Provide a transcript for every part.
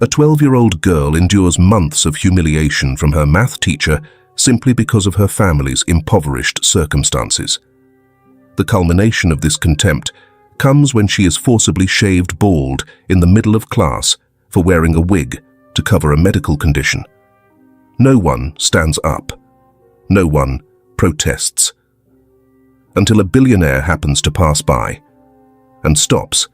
A 12-year-old girl endures months of humiliation from her math teacher simply because of her family's impoverished circumstances. The culmination of this contempt comes when she is forcibly shaved bald in the middle of class for wearing a wig to cover a medical condition. No one stands up. No one protests. Until a billionaire happens to pass by and stops.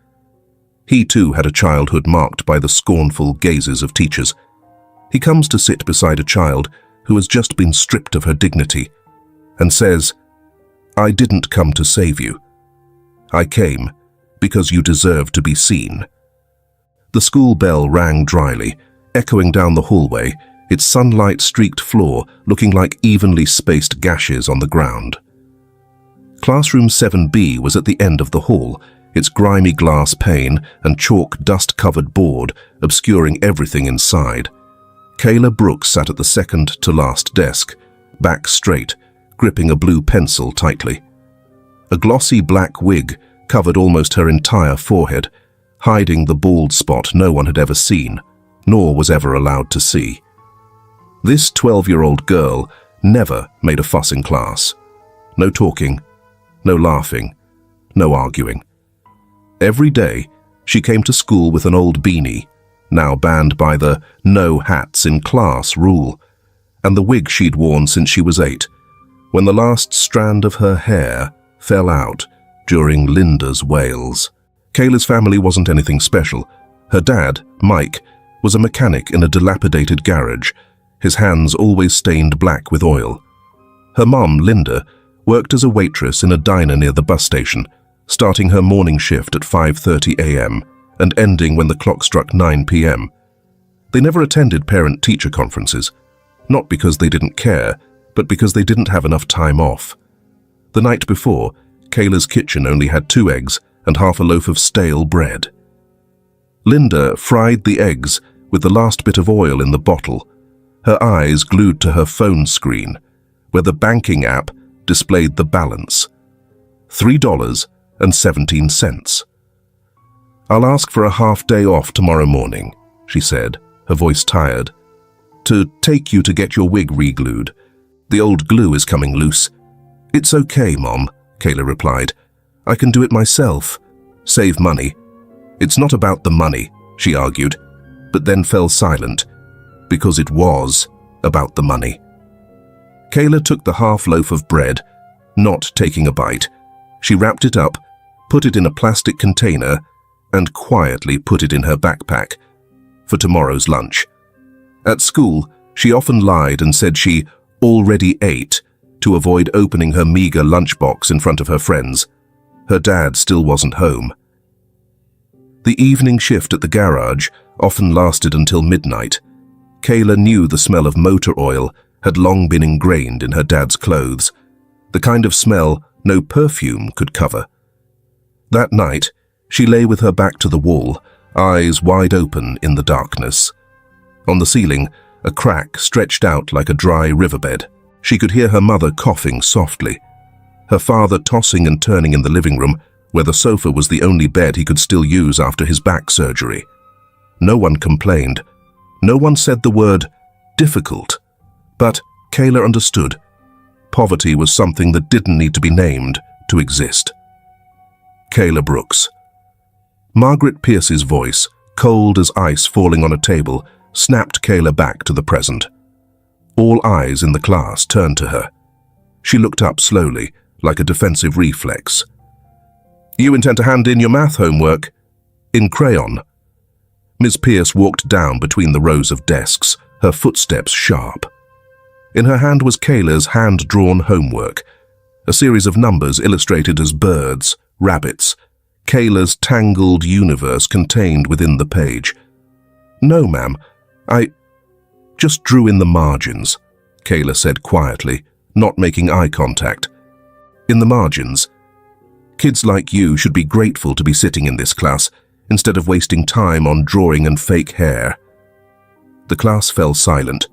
He too had a childhood marked by the scornful gazes of teachers. He comes to sit beside a child who has just been stripped of her dignity and says, "I didn't come to save you. I came because you deserve to be seen." The school bell rang dryly, echoing down the hallway, its sunlight-streaked floor looking like evenly spaced gashes on the ground. Classroom 7B was at the end of the hall, its grimy glass pane and chalk dust-covered board obscuring everything inside. Kayla Brooks sat at the second-to-last desk, back straight, gripping a blue pencil tightly. A glossy black wig covered almost her entire forehead, hiding the bald spot no one had ever seen, nor was ever allowed to see. This 12-year-old girl never made a fuss in class. No talking, no laughing, no arguing. Every day, she came to school with an old beanie, now banned by the "no hats in class" rule, and the wig she'd worn since she was 8, when the last strand of her hair fell out during Linda's wails. Kayla's family wasn't anything special. Her dad, Mike, was a mechanic in a dilapidated garage, his hands always stained black with oil. Her mum, Linda, worked as a waitress in a diner near the bus station, starting her morning shift at 5:30 a.m. and ending when the clock struck 9 p.m. They never attended parent-teacher conferences, not because they didn't care, but because they didn't have enough time off. The night before, Kayla's kitchen only had 2 eggs and half a loaf of stale bread. Linda fried the eggs with the last bit of oil in the bottle, her eyes glued to her phone screen, where the banking app displayed the balance. $3.17. "I'll ask for a half-day off tomorrow morning," she said, her voice tired, "to take you to get your wig re-glued. The old glue is coming loose." "It's okay, Mom," Kayla replied. "I can do it myself. Save money." "It's not about the money," she argued, but then fell silent, because it was about the money. Kayla took the half loaf of bread, not taking a bite. She wrapped it up, put it in a plastic container, and quietly put it in her backpack for tomorrow's lunch. At school, she often lied and said she already ate to avoid opening her meager lunchbox in front of her friends. Her dad still wasn't home. The evening shift at the garage often lasted until midnight. Kayla knew the smell of motor oil had long been ingrained in her dad's clothes, the kind of smell no perfume could cover. That night, she lay with her back to the wall, eyes wide open in the darkness. On the ceiling, a crack stretched out like a dry riverbed. She could hear her mother coughing softly, her father tossing and turning in the living room, where the sofa was the only bed he could still use after his back surgery. No one complained. No one said the word difficult. But Kayla understood. Poverty was something that didn't need to be named to exist. Kayla Brooks. Margaret Pierce's voice, cold as ice falling on a table, snapped Kayla back to the present. All eyes in the class turned to her. She looked up slowly, like a defensive reflex. "You intend to hand in your math homework?" "In crayon." Ms. Pierce walked down between the rows of desks, her footsteps sharp. In her hand was Kayla's hand-drawn homework, a series of numbers illustrated as birds, rabbits, Kayla's tangled universe contained within the page. "No, ma'am, I just drew in the margins," Kayla said quietly, not making eye contact. "In the margins. Kids like you should be grateful to be sitting in this class instead of wasting time on drawing and fake hair." The class fell silent.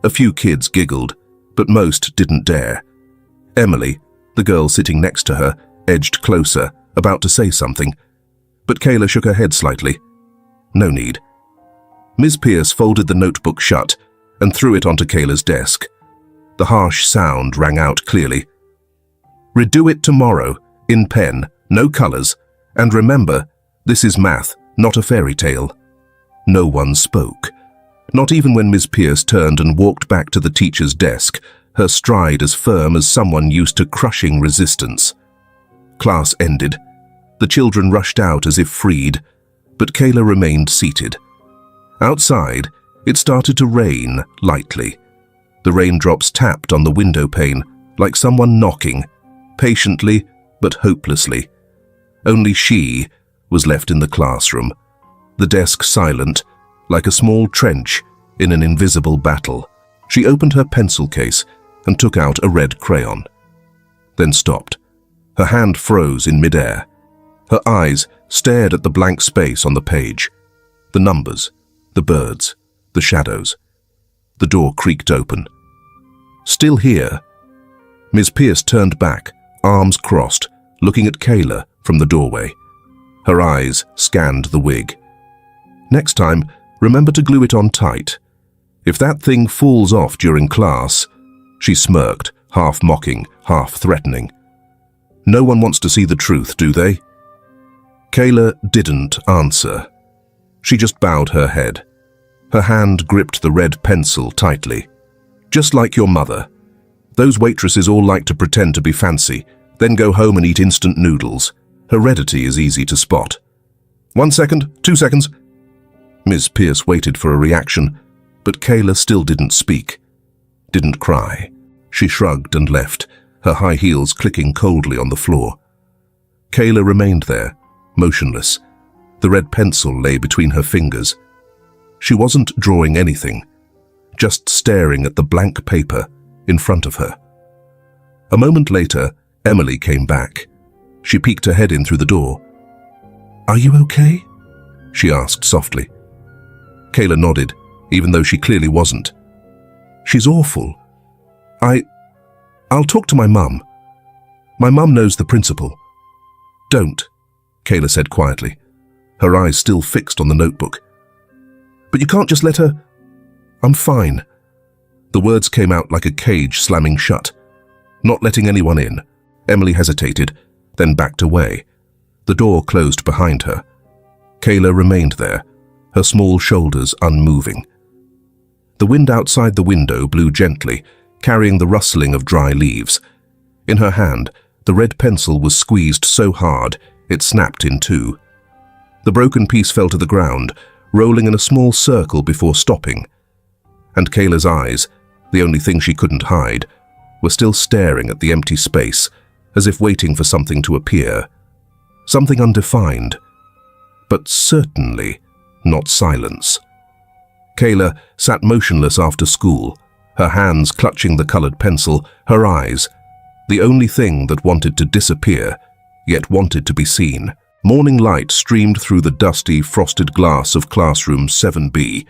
A few kids giggled, but most didn't dare. Emily, the girl sitting next to her, edged closer, about to say something, but Kayla shook her head slightly. No need. Ms. Pierce folded the notebook shut and threw it onto Kayla's desk. The harsh sound rang out clearly. "Redo it tomorrow, in pen, no colors, and remember, this is math, not a fairy tale." No one spoke. Not even when Ms. Pierce turned and walked back to the teacher's desk, her stride as firm as someone used to crushing resistance. Class ended. The children rushed out as if freed, but Kayla remained seated. Outside, it started to rain lightly. The raindrops tapped on the window pane like someone knocking, patiently but hopelessly. Only she was left in the classroom, the desk silent, like a small trench in an invisible battle. She opened her pencil case and took out a red crayon, then stopped. Her hand froze in midair. Her eyes stared at the blank space on the page. The numbers, the birds, the shadows. The door creaked open. "Still here?" Ms. Pierce turned back, arms crossed, looking at Kayla from the doorway. Her eyes scanned the wig. "Next time, remember to glue it on tight. If that thing falls off during class," she smirked, half mocking, half threatening. "No one wants to see the truth, do they?" Kayla didn't answer. She just bowed her head. Her hand gripped the red pencil tightly. "Just like your mother. Those waitresses all like to pretend to be fancy, then go home and eat instant noodles. Heredity is easy to spot." "1 second, 2 seconds." Ms. Pierce waited for a reaction, but Kayla still didn't speak, didn't cry. She shrugged and left, her high heels clicking coldly on the floor. Kayla remained there, motionless. The red pencil lay between her fingers. She wasn't drawing anything, just staring at the blank paper in front of her. A moment later, Emily came back. She peeked her head in through the door. "Are you okay?" she asked softly. Kayla nodded, even though she clearly wasn't. "She's awful. I'll talk to my mum. My mum knows the principal." "Don't," Kayla said quietly, her eyes still fixed on the notebook. "But you can't just let her—" "I'm fine." The words came out like a cage slamming shut. Not letting anyone in, Emily hesitated, then backed away. The door closed behind her. Kayla remained there, her small shoulders unmoving. The wind outside the window blew gently, carrying the rustling of dry leaves. In her hand, the red pencil was squeezed so hard it snapped in two. The broken piece fell to the ground, rolling in a small circle before stopping. And Kayla's eyes, the only thing she couldn't hide, were still staring at the empty space, as if waiting for something to appear. Something undefined, but certainly not silence. Kayla sat motionless after school, her hands clutching the colored pencil, her eyes, the only thing that wanted to disappear, yet wanted to be seen. Morning light streamed through the dusty, frosted glass of classroom 7B,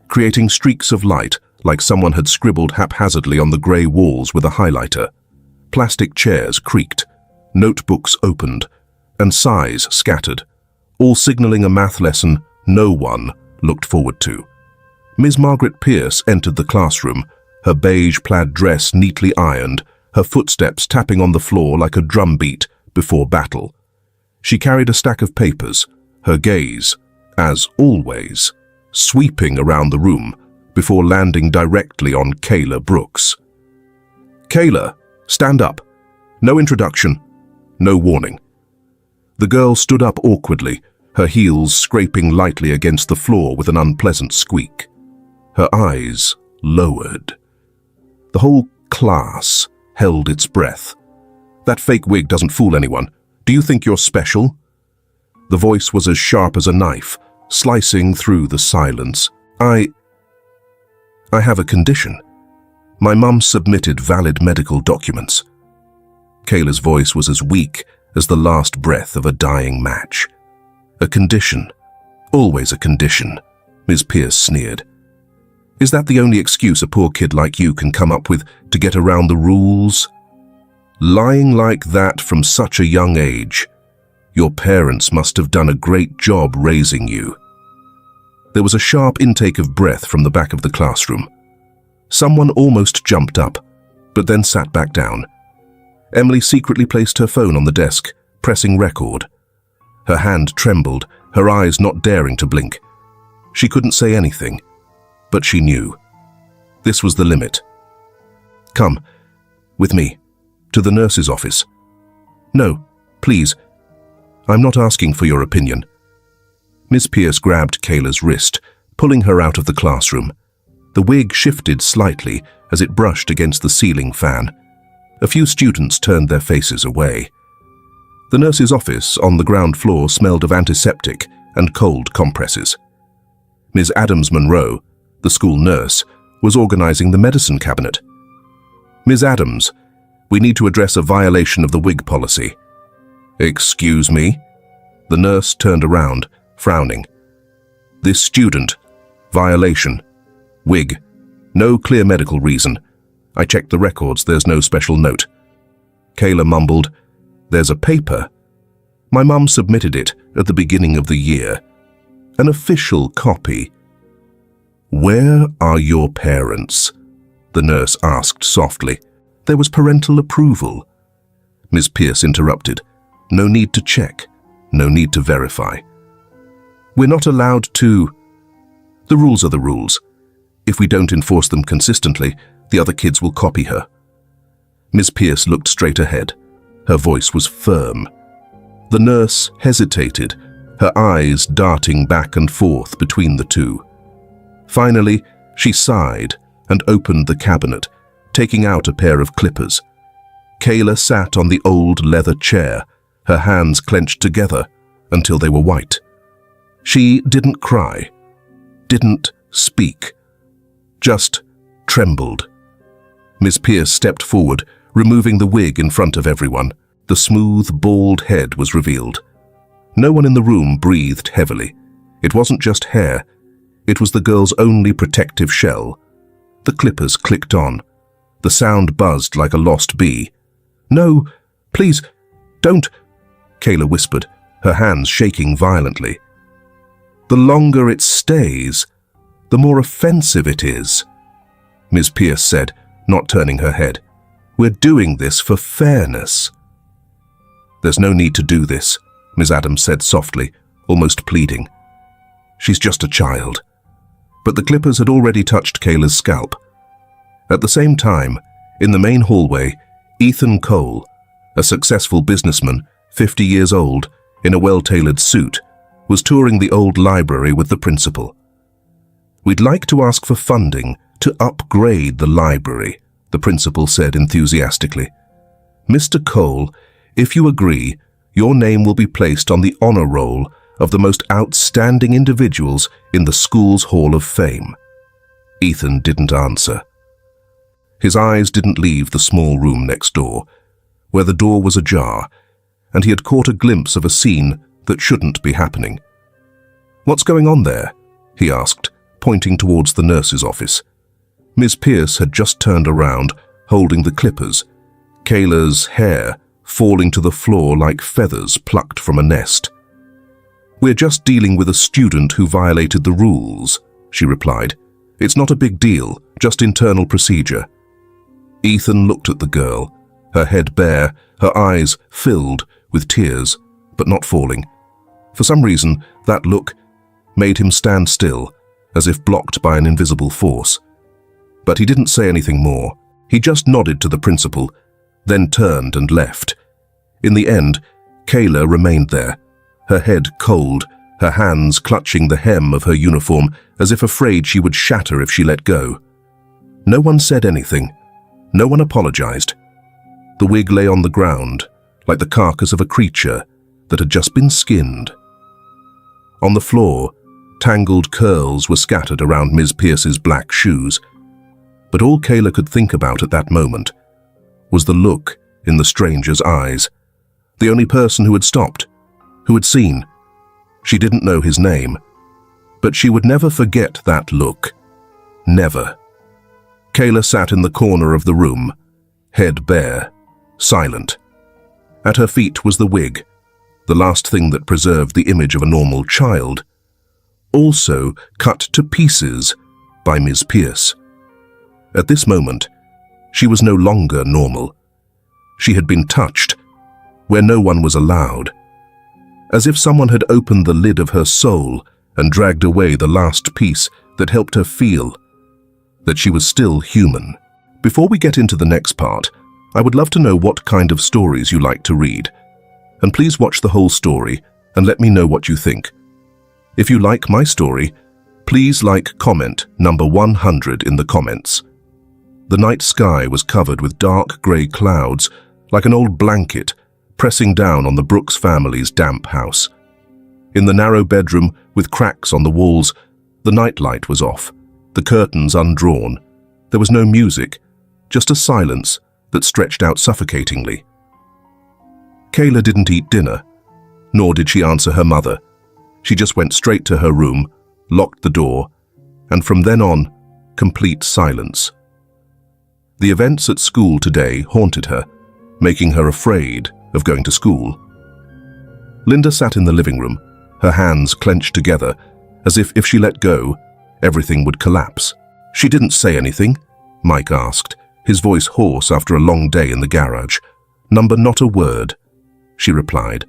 creating streaks of light like someone had scribbled haphazardly on the grey walls with a highlighter. Plastic chairs creaked, notebooks opened, and sighs scattered, all signaling a math lesson no one looked forward to. Ms. Margaret Pierce entered the classroom, her beige plaid dress neatly ironed, her footsteps tapping on the floor like a drum beat before battle. She carried a stack of papers, her gaze, as always, sweeping around the room before landing directly on Kayla Brooks. "Kayla, stand up. No introduction, no warning." The girl stood up awkwardly, her heels scraping lightly against the floor with an unpleasant squeak. Her eyes lowered. The whole class held its breath. "That fake wig doesn't fool anyone. Do you think you're special?" The voice was as sharp as a knife, slicing through the silence. I have a condition. My mum submitted valid medical documents." Kayla's voice was as weak as the last breath of a dying match. "A condition. Always a condition," Ms. Pierce sneered. "Is that the only excuse a poor kid like you can come up with to get around the rules? Lying like that from such a young age. Your parents must have done a great job raising you." There was a sharp intake of breath from the back of the classroom. Someone almost jumped up, but then sat back down. Emily secretly placed her phone on the desk, pressing record. Her hand trembled, her eyes not daring to blink. She couldn't say anything, but she knew. This was the limit. "Come, with me, to the nurse's office." "No, please. I'm not asking for your opinion." Miss Pierce grabbed Kayla's wrist, pulling her out of the classroom. The wig shifted slightly as it brushed against the ceiling fan. A few students turned their faces away. The nurse's office on the ground floor smelled of antiseptic and cold compresses. Ms. Adams-Monroe, the school nurse, was organizing the medicine cabinet. "Ms. Adams, we need to address a violation of the wig policy." "Excuse me?" The nurse turned around, frowning. "This student, violation, wig, no clear medical reason. I checked the records, there's no special note." Kayla mumbled, "There's a paper. My mum submitted it at the beginning of the year. An official copy." "Where are your parents?" the nurse asked softly. There was parental approval. Ms. Pierce interrupted. "No need to check. No need to verify. We're not allowed to. The rules are the rules. If we don't enforce them consistently, the other kids will copy her." Ms. Pierce looked straight ahead. Her voice was firm. The nurse hesitated, her eyes darting back and forth between the two. Finally, she sighed and opened the cabinet, taking out a pair of clippers. Kayla sat on the old leather chair, her hands clenched together until they were white. She didn't cry, didn't speak, just trembled. Miss Pierce stepped forward, removing the wig in front of everyone. The smooth, bald head was revealed. No one in the room breathed heavily. It wasn't just hair. It was the girl's only protective shell. The clippers clicked on. The sound buzzed like a lost bee. "No, please, don't," Kayla whispered, her hands shaking violently. "The longer it stays, the more offensive it is," Ms. Pierce said, not turning her head. "We're doing this for fairness." "There's no need to do this," Ms. Adams said softly, almost pleading. "She's just a child." But the clippers had already touched Kayla's scalp. At the same time, in the main hallway, Ethan Cole, a successful businessman, 50 years old, in a well-tailored suit, was touring the old library with the principal. "We'd like to ask for funding to upgrade the library," the principal said enthusiastically. "Mr. Cole, if you agree, your name will be placed on the honor roll of the most outstanding individuals in the school's Hall of Fame." Ethan didn't answer. His eyes didn't leave the small room next door, where the door was ajar, and he had caught a glimpse of a scene that shouldn't be happening. "What's going on there?" he asked, pointing towards the nurse's office. Miss Pierce had just turned around, holding the clippers, Kayla's hair falling to the floor like feathers plucked from a nest. "We're just dealing with a student who violated the rules," she replied. "It's not a big deal, just internal procedure." Ethan looked at the girl, her head bare, her eyes filled with tears, but not falling. For some reason, that look made him stand still, as if blocked by an invisible force. But he didn't say anything more. He just nodded to the principal, then turned and left. In the end, Kayla remained there, her head cold, her hands clutching the hem of her uniform as if afraid she would shatter if she let go. No one said anything. No one apologized. The wig lay on the ground, like the carcass of a creature that had just been skinned. On the floor, tangled curls were scattered around Ms. Pierce's black shoes. But all Kayla could think about at that moment was the look in the stranger's eyes. The only person who had stopped, who had seen. She didn't know his name, but she would never forget that look. Never. Kayla sat in the corner of the room, head bare, silent. At her feet was the wig, the last thing that preserved the image of a normal child. also cut to pieces by Ms. Pierce. At this moment, she was no longer normal. She had been touched where no one was allowed, as if someone had opened the lid of her soul and dragged away the last piece that helped her feel that she was still human. Before we get into the next part, I would love to know what kind of stories you like to read. And please watch the whole story and let me know what you think. If you like my story, please like comment number 100 in the comments. The night sky was covered with dark grey clouds, like an old blanket pressing down on the Brooks family's damp house. In the narrow bedroom, with cracks on the walls, the nightlight was off, the curtains undrawn. There was no music, just a silence that stretched out suffocatingly. Kayla didn't eat dinner, nor did she answer her mother. She just went straight to her room, locked the door, and from then on, complete silence. The events at school today haunted her, making her afraid of going to school. Linda sat in the living room, her hands clenched together, as if she let go, everything would collapse. "She didn't say anything?" Mike asked, his voice hoarse after a long day in the garage. Not a word," she replied,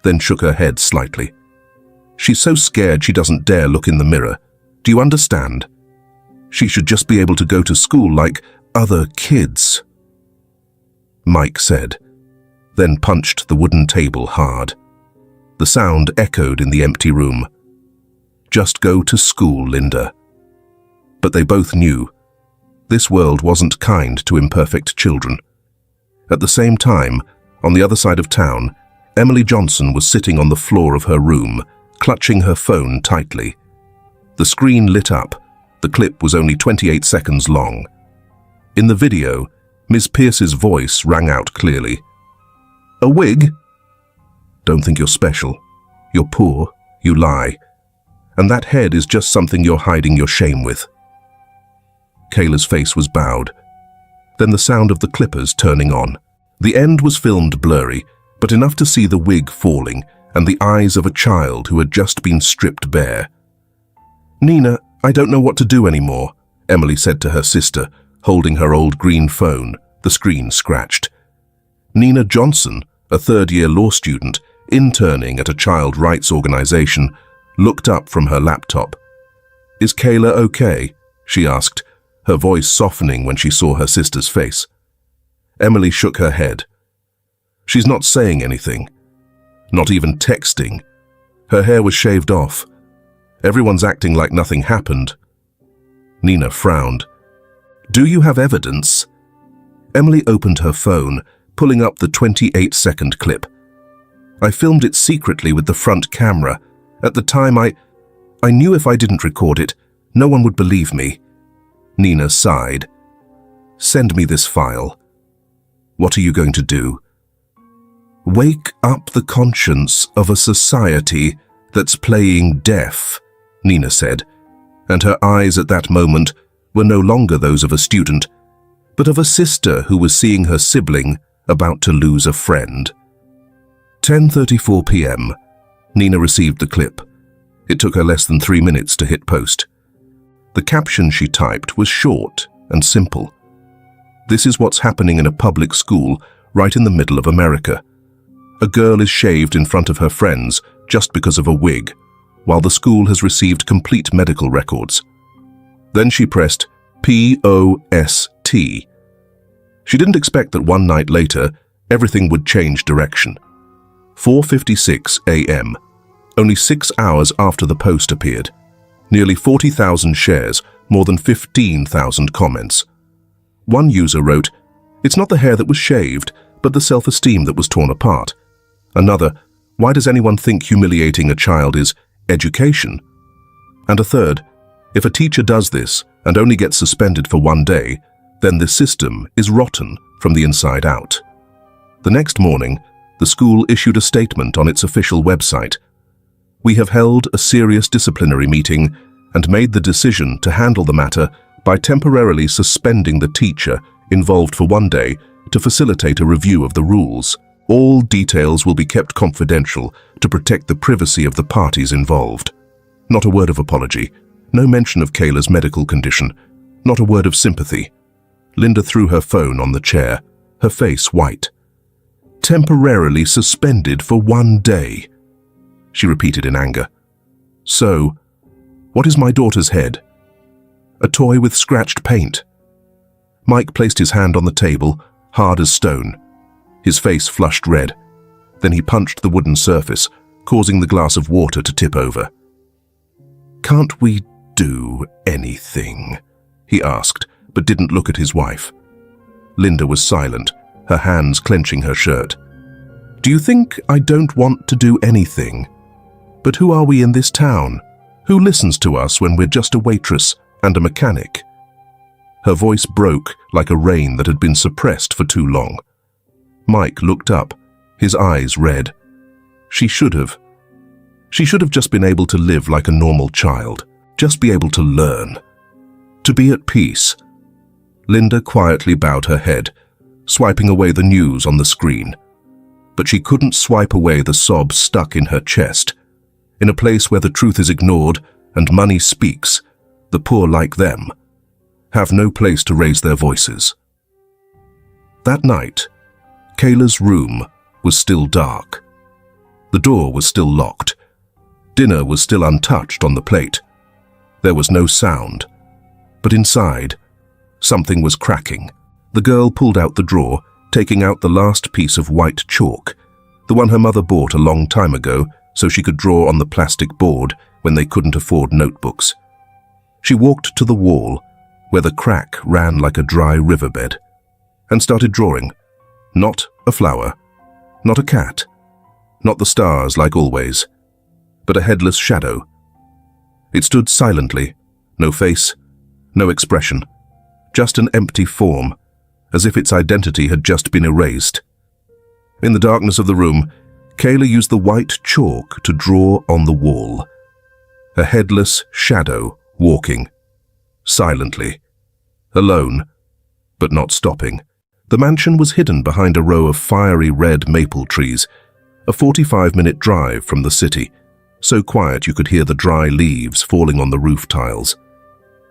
then shook her head slightly. "She's so scared she doesn't dare look in the mirror. Do you understand? She should just be able to go to school like other kids," Mike said, then punched the wooden table hard. The sound echoed in the empty room. "Just go to school, Linda." But they both knew this world wasn't kind to imperfect children. At the same time, on the other side of town, Emily Johnson was sitting on the floor of her room, clutching her phone tightly. The screen lit up. The clip was only 28 seconds long. In the video, Ms. Pierce's voice rang out clearly. "A wig? Don't think you're special. You're poor, you lie. And that head is just something you're hiding your shame with." Kayla's face was bowed. Then the sound of the clippers turning on. The end was filmed blurry, but enough to see the wig falling and the eyes of a child who had just been stripped bare. "Nina, I don't know what to do anymore," Emily said to her sister, holding her old green phone, the screen scratched. Nina Johnson, a third-year law student, interning at a child rights organization, looked up from her laptop. "Is Kayla okay?" she asked, her voice softening when she saw her sister's face. Emily shook her head. "She's not saying anything, not even texting. Her hair was shaved off. Everyone's acting like nothing happened." Nina frowned. "Do you have evidence?" Emily opened her phone, pulling up the 28-second clip. "I filmed it secretly with the front camera. At the time, I knew if I didn't record it, no one would believe me." Nina sighed. "Send me this file." "What are you going to do?" "Wake up the conscience of a society that's playing deaf," Nina said, and her eyes at that moment were no longer those of a student, but of a sister who was seeing her sibling about to lose a friend. 10:34 p.m. Nina received the clip. It took her less than 3 minutes to hit post. The caption she typed was short and simple. "This is what's happening in a public school right in the middle of America. A girl is shaved in front of her friends just because of a wig, while the school has received complete medical records." Then she pressed POST. She didn't expect that one night later, everything would change direction. 4:56 a.m., only 6 hours after the post appeared. Nearly 40,000 shares, more than 15,000 comments. One user wrote, "It's not the hair that was shaved, but the self-esteem that was torn apart." Another, "Why does anyone think humiliating a child is education?" And a third, "If a teacher does this and only gets suspended for 1 day, then this system is rotten from the inside out." The next morning, the school issued a statement on its official website. "We have held a serious disciplinary meeting and made the decision to handle the matter by temporarily suspending the teacher involved for 1 day to facilitate a review of the rules. All details will be kept confidential to protect the privacy of the parties involved." Not a word of apology. No mention of Kayla's medical condition. Not a word of sympathy. Linda threw her phone on the chair, her face white. Temporarily suspended for 1 day, she repeated in anger. So, what is my daughter's head? A toy with scratched paint. Mike placed his hand on the table, hard as stone. His face flushed red. Then he punched the wooden surface, causing the glass of water to tip over. Can't we do anything? He asked, but didn't look at his wife. Linda was silent, her hands clenching her shirt. Do you think I don't want to do anything? But who are we in this town? Who listens to us when we're just a waitress and a mechanic? Her voice broke like a rain that had been suppressed for too long. Mike looked up, his eyes red. She should have just been able to live like a normal child, just be able to learn, to be at peace. Linda quietly bowed her head, swiping away the news on the screen. But she couldn't swipe away the sobs stuck in her chest. In a place where the truth is ignored and money speaks, the poor like them have no place to raise their voices. That night, Kayla's room was still dark. The door was still locked. Dinner was still untouched on the plate. There was no sound. But inside, something was cracking. The girl pulled out the drawer, taking out the last piece of white chalk, the one her mother bought a long time ago so she could draw on the plastic board when they couldn't afford notebooks. She walked to the wall, where the crack ran like a dry riverbed, and started drawing. Not a flower, not a cat, not the stars like always, but a headless shadow. It stood silently, no face, no expression, just an empty form, as if its identity had just been erased. In the darkness of the room, Kayla used the white chalk to draw on the wall. A headless shadow walking, silently, alone, but not stopping. The mansion was hidden behind a row of fiery red maple trees, a 45-minute drive from the city, so quiet you could hear the dry leaves falling on the roof tiles.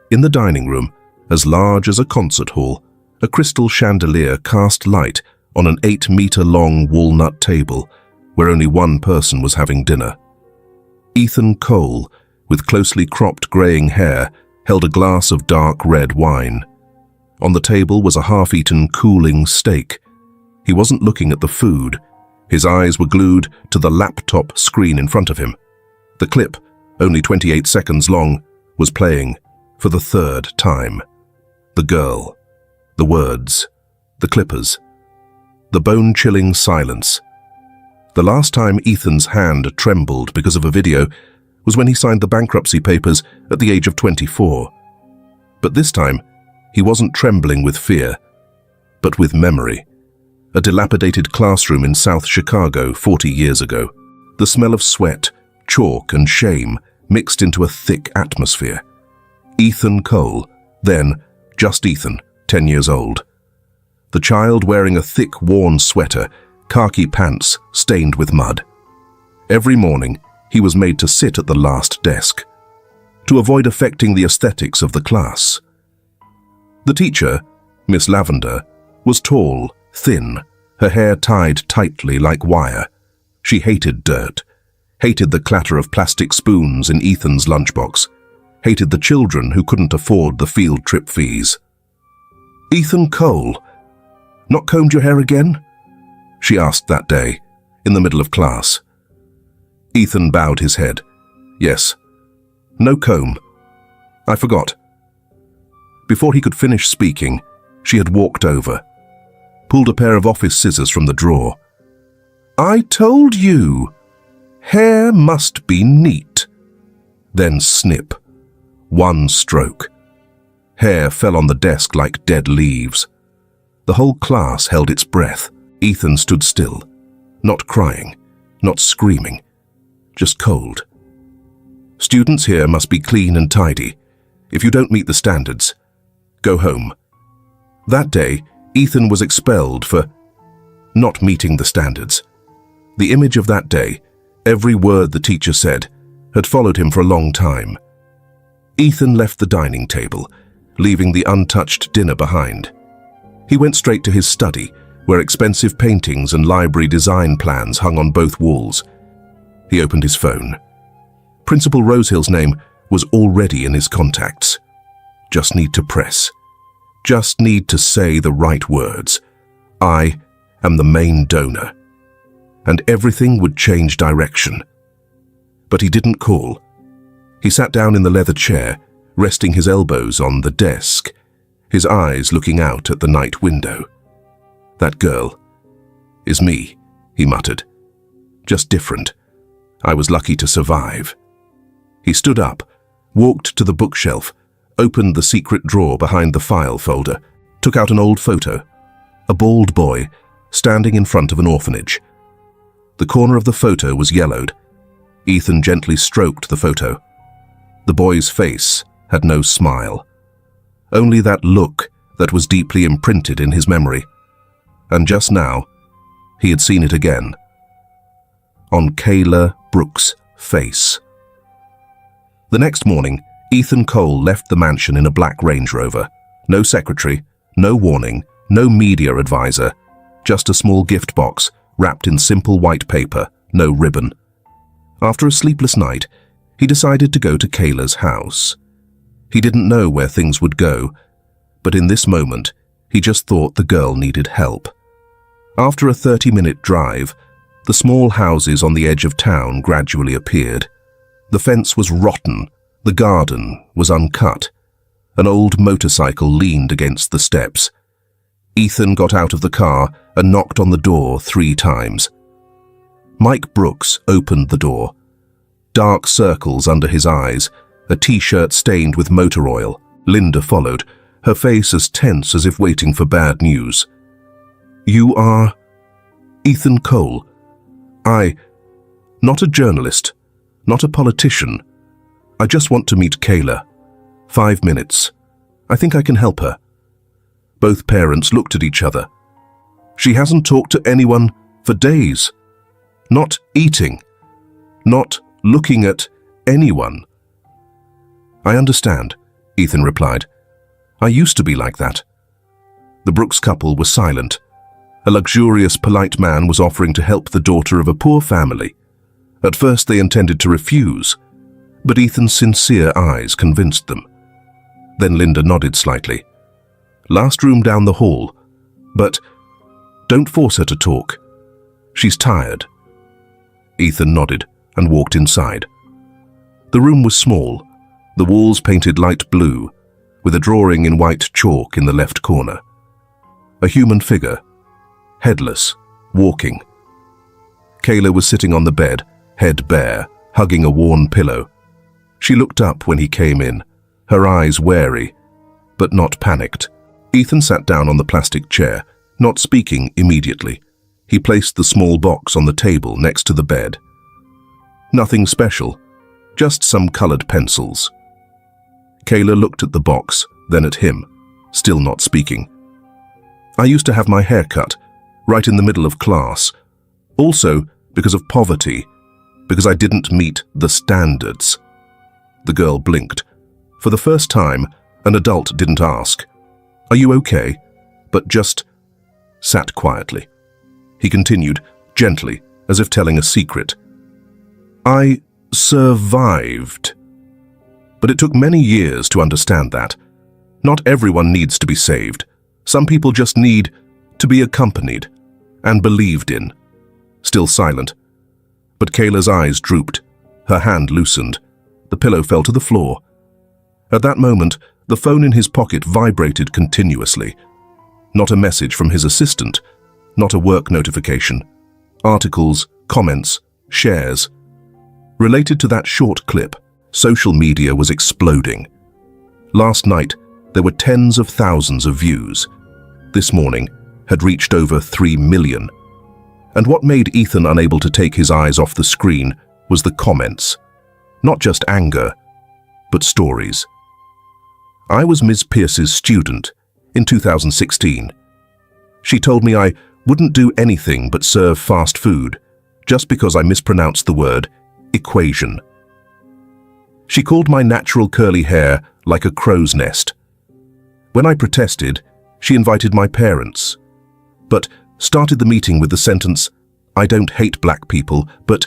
In the dining room, as large as a concert hall, a crystal chandelier cast light on an 8-meter-long walnut table where only one person was having dinner. Ethan Cole, with closely cropped graying hair, held a glass of dark red wine. On the table was a half-eaten, cooling steak. He wasn't looking at the food. His eyes were glued to the laptop screen in front of him. The clip, only 28 seconds long, was playing for the third time. The girl, the words, the clippers, the bone-chilling silence. The last time Ethan's hand trembled because of a video was when he signed the bankruptcy papers at the age of 24. But this time, he wasn't trembling with fear, but with memory. A dilapidated classroom in South Chicago 40 years ago. The smell of sweat, chalk and shame mixed into a thick atmosphere. Ethan Cole, then just Ethan, 10 years old. The child wearing a thick, worn sweater, khaki pants stained with mud. Every morning, he was made to sit at the last desk, to avoid affecting the aesthetics of the class. The teacher, Miss Lavender, was tall, thin, her hair tied tightly like wire. She hated dirt, hated the clatter of plastic spoons in Ethan's lunchbox, hated the children who couldn't afford the field trip fees. "Ethan Cole, not combed your hair again?" she asked that day, in the middle of class. Ethan bowed his head. "Yes. No comb. I forgot." Before he could finish speaking, she had walked over, pulled a pair of office scissors from the drawer. "I told you, hair must be neat." Then snip. One stroke. Hair fell on the desk like dead leaves. The whole class held its breath. Ethan stood still, not crying, not screaming, just cold. "Students here must be clean and tidy. If you don't meet the standards, go home." That day, Ethan was expelled for not meeting the standards. The image of that day, every word the teacher said, had followed him for a long time. Ethan left the dining table, leaving the untouched dinner behind. He went straight to his study, where expensive paintings and library design plans hung on both walls. He opened his phone. Principal Rosehill's name was already in his contacts. Just need to press. Just need to say the right words. I am the main donor. And everything would change direction. But he didn't call. He sat down in the leather chair, resting his elbows on the desk, his eyes looking out at the night window. That girl is me, he muttered. Just different. I was lucky to survive. He stood up, walked to the bookshelf, opened the secret drawer behind the file folder, took out an old photo. A bald boy standing in front of an orphanage. The corner of the photo was yellowed. Ethan gently stroked the photo. The boy's face had no smile. Only that look that was deeply imprinted in his memory. And just now, he had seen it again. On Kayla Brooks' face. The next morning, Ethan Cole left the mansion in a black Range Rover. No secretary, no warning, no media advisor, just a small gift box wrapped in simple white paper, no ribbon. After a sleepless night, he decided to go to Kayla's house. He didn't know where things would go, but in this moment, he just thought the girl needed help. After a 30-minute drive, the small houses on the edge of town gradually appeared. The fence was rotten, the garden was uncut. An old motorcycle leaned against the steps. Ethan got out of the car and knocked on the door 3 times. Mike Brooks opened the door. Dark circles under his eyes, a t-shirt stained with motor oil. Linda followed, her face as tense as if waiting for bad news. You are Ethan Cole. Not a journalist, not a politician. I just want to meet Kayla. 5 minutes. I think I can help her. Both parents looked at each other. She hasn't talked to anyone for days. Not eating. Not looking at anyone. I understand, Ethan replied. I used to be like that. The Brooks couple was silent. A luxurious, polite man was offering to help the daughter of a poor family. At first they intended to refuse, but Ethan's sincere eyes convinced them. Then Linda nodded slightly. Last room down the hall, but don't force her to talk. She's tired. Ethan nodded and walked inside. The room was small, the walls painted light blue, with a drawing in white chalk in the left corner. A human figure, headless, walking. Kayla was sitting on the bed, head bare, hugging a worn pillow. She looked up when he came in, her eyes wary, but not panicked. Ethan sat down on the plastic chair, not speaking immediately. He placed the small box on the table next to the bed. Nothing special, just some colored pencils. Kayla looked at the box, then at him, still not speaking. I used to have my hair cut, right in the middle of class. Also because of poverty, because I didn't meet the standards. The girl blinked. For the first time, an adult didn't ask, "Are you okay?" but just sat quietly. He continued, gently, as if telling a secret. I survived. But it took many years to understand that. Not everyone needs to be saved. Some people just need to be accompanied and believed in. Still silent. But Kayla's eyes drooped. Her hand loosened. The pillow fell to the floor. At that moment, the phone in his pocket vibrated continuously. Not a message from his assistant, not a work notification. Articles, comments, shares. Related to that short clip, social media was exploding. Last night, there were tens of thousands of views. This morning, had reached over 3 million. And what made Ethan unable to take his eyes off the screen was the comments. Not just anger, but stories. I was Ms. Pierce's student in 2016. She told me I wouldn't do anything but serve fast food just because I mispronounced the word equation. She called my natural curly hair like a crow's nest. When I protested, she invited my parents, but started the meeting with the sentence, "I don't hate black people, but..."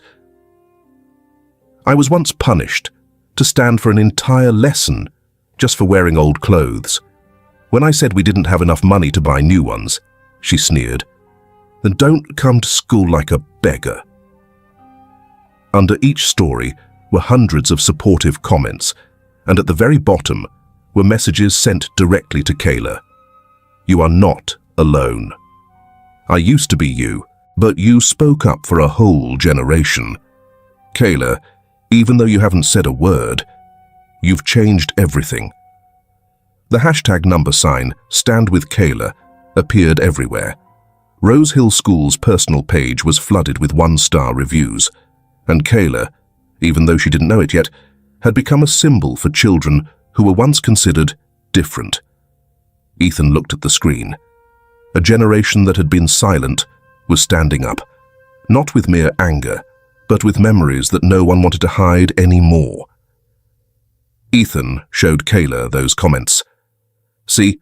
I was once punished to stand for an entire lesson just for wearing old clothes. When I said we didn't have enough money to buy new ones, she sneered, "Then don't come to school like a beggar." Under each story were hundreds of supportive comments, and at the very bottom were messages sent directly to Kayla. "You are not alone. I used to be you, but you spoke up for a whole generation. Kayla, even though you haven't said a word, you've changed everything." The hashtag number sign, Stand With Kayla, appeared everywhere. Rose Hill School's personal page was flooded with one-star reviews, and Kayla, even though she didn't know it yet, had become a symbol for children who were once considered different. Ethan looked at the screen. A generation that had been silent was standing up, not with mere anger, but with memories that no one wanted to hide anymore. Ethan showed Kayla those comments. "See,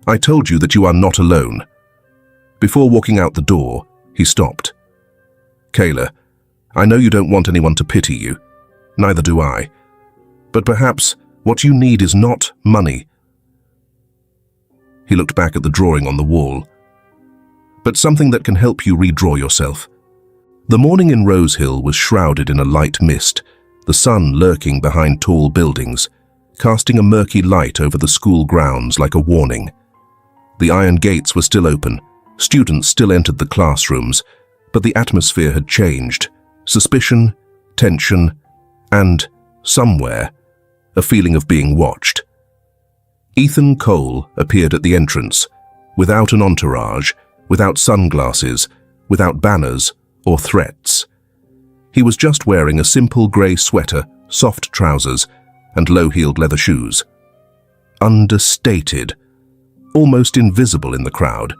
I told you that you are not alone." Before walking out the door, he stopped. "Kayla, I know you don't want anyone to pity you. Neither do I. But perhaps what you need is not money." He looked back at the drawing on the wall. "But something that can help you redraw yourself." The morning in Rose Hill was shrouded in a light mist, the sun lurking behind tall buildings, casting a murky light over the school grounds like a warning. The iron gates were still open, students still entered the classrooms, but the atmosphere had changed. Suspicion, tension, and, somewhere, a feeling of being watched. Ethan Cole appeared at the entrance, without an entourage, without sunglasses, without banners or threats. He was just wearing a simple grey sweater, soft trousers, and low-heeled leather shoes. Understated, almost invisible in the crowd.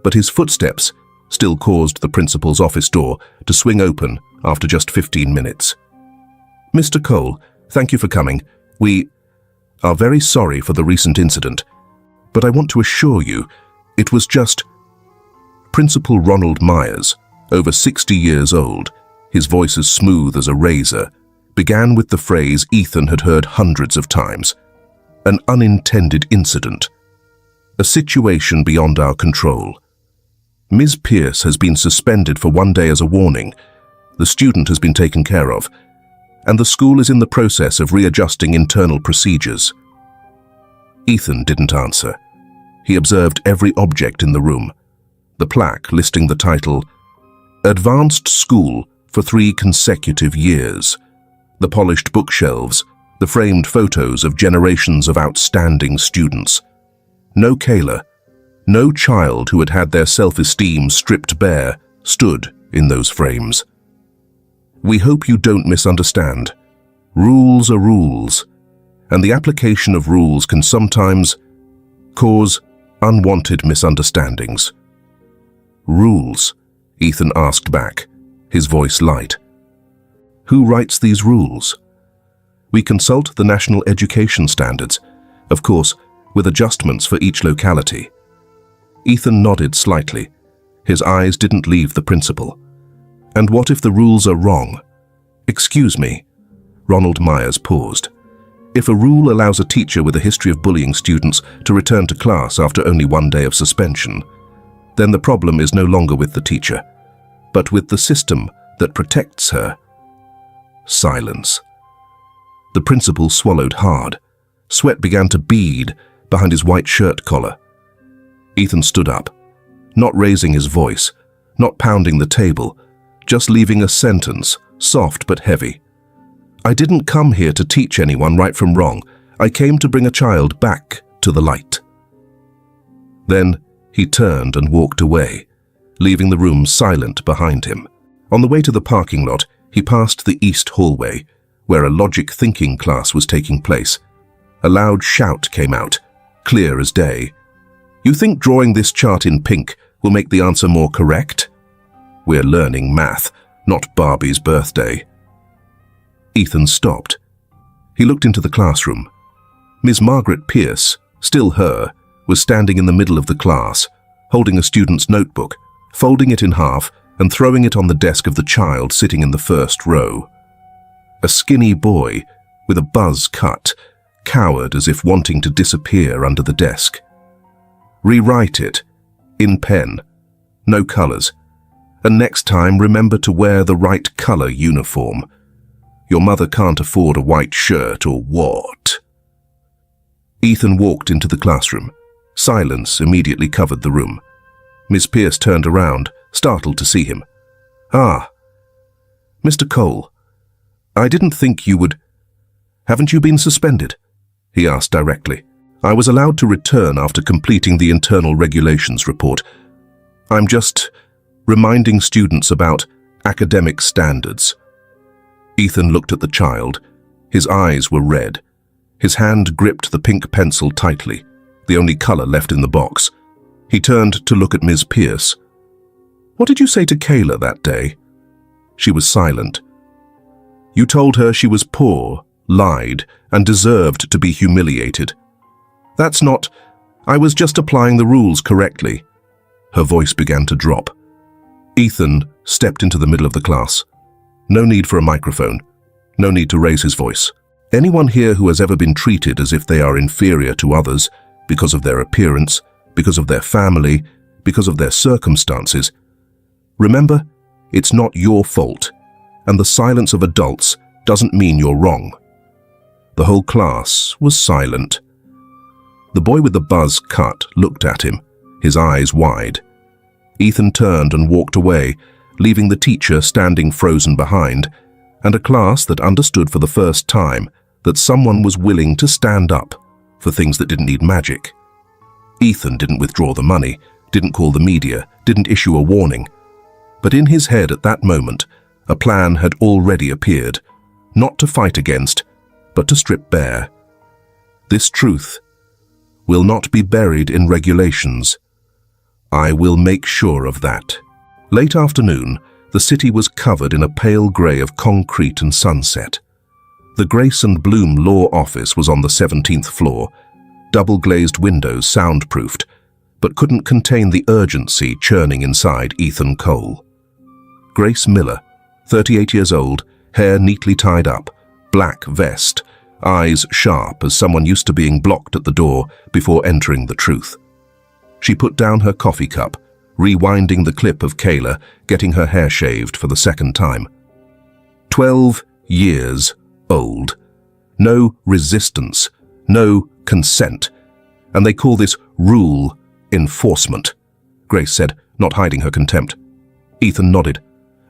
But his footsteps still caused the principal's office door to swing open after just 15 minutes. "Mr. Cole, thank you for coming. We are very sorry for the recent incident, but I want to assure you it was just..." Principal Ronald Myers, over 60 years old, his voice as smooth as a razor, began with the phrase Ethan had heard hundreds of times. "An unintended incident. A situation beyond our control. Ms. Pierce has been suspended for 1 day as a warning. The student has been taken care of, and the school is in the process of readjusting internal procedures." Ethan didn't answer. He observed every object in the room. The plaque listing the title, "Advanced School for 3 consecutive years." The polished bookshelves, the framed photos of generations of outstanding students. No Kayla, no child who had had their self-esteem stripped bare, stood in those frames. "We hope you don't misunderstand. Rules are rules, and the application of rules can sometimes cause unwanted misunderstandings." "Rules?" Ethan asked back, his voice light. "Who writes these rules?" "We consult the national education standards, of course, with adjustments for each locality." Ethan nodded slightly. His eyes didn't leave the principal. "And what if the rules are wrong?" "Excuse me." Ronald Myers paused. "If a rule allows a teacher with a history of bullying students to return to class after only 1 day of suspension, then the problem is no longer with the teacher, but with the system that protects her." Silence. The principal swallowed hard. Sweat began to bead behind his white shirt collar. Ethan stood up, not raising his voice, not pounding the table, just leaving a sentence, soft but heavy. "I didn't come here to teach anyone right from wrong. I came to bring a child back to the light." Then he turned and walked away, leaving the room silent behind him. On the way to the parking lot, he passed the east hallway, where a logic thinking class was taking place. A loud shout came out, clear as day. "You think drawing this chart in pink will make the answer more correct? We're learning math, not Barbie's birthday." Ethan stopped, He looked into the classroom. Miss Margaret Pierce, still her, was standing in the middle of the class, holding a student's notebook, folding it in half and throwing it on the desk of the child sitting in the first row. A skinny boy, with a buzz cut, cowered as if wanting to disappear under the desk. "Rewrite it, in pen, no colors, and next time remember to wear the right color uniform. Your mother can't afford a white shirt or what?" Ethan walked into the classroom. Silence immediately covered the room. Miss Pierce turned around, startled to see him. "Ah, Mr. Cole, I didn't think you would... Haven't you been suspended?" he asked directly. "I was allowed to return after completing the internal regulations report. I'm just reminding students about academic standards." Ethan looked at the child. His eyes were red. His hand gripped the pink pencil tightly, the only color left in the box. He turned to look at Ms. Pierce. "What did you say to Kayla that day?" She was silent. "You told her she was poor, lied, and deserved to be humiliated." "That's not... I was just applying the rules correctly." Her voice began to drop. Ethan stepped into the middle of the class. No need for a microphone. No need to raise his voice. Anyone here who has ever been treated as if they are inferior to others because of their appearance, because of their family, because of their circumstances, remember, it's not your fault, and the silence of adults doesn't mean you're wrong. The whole class was silent. The boy with the buzz cut looked at him, his eyes wide. Ethan turned and walked away, leaving the teacher standing frozen behind, and a class that understood for the first time that someone was willing to stand up for things that didn't need magic. Ethan didn't withdraw the money, didn't call the media, didn't issue a warning. But in his head at that moment, a plan had already appeared, not to fight against, but to strip bare. This truth will not be buried in regulations. I will make sure of that. Late afternoon, the city was covered in a pale grey of concrete and sunset. The Grace and Bloom Law Office was on the 17th floor, double-glazed windows soundproofed, but couldn't contain the urgency churning inside Ethan Cole. Grace Miller, 38 years old, hair neatly tied up, black vest, eyes sharp as someone used to being blocked at the door before entering the truth. She put down her coffee cup, rewinding the clip of Kayla getting her hair shaved for the second time. 12 years old. No resistance, no consent. And they call this rule enforcement, Grace said, not hiding her contempt. Ethan nodded.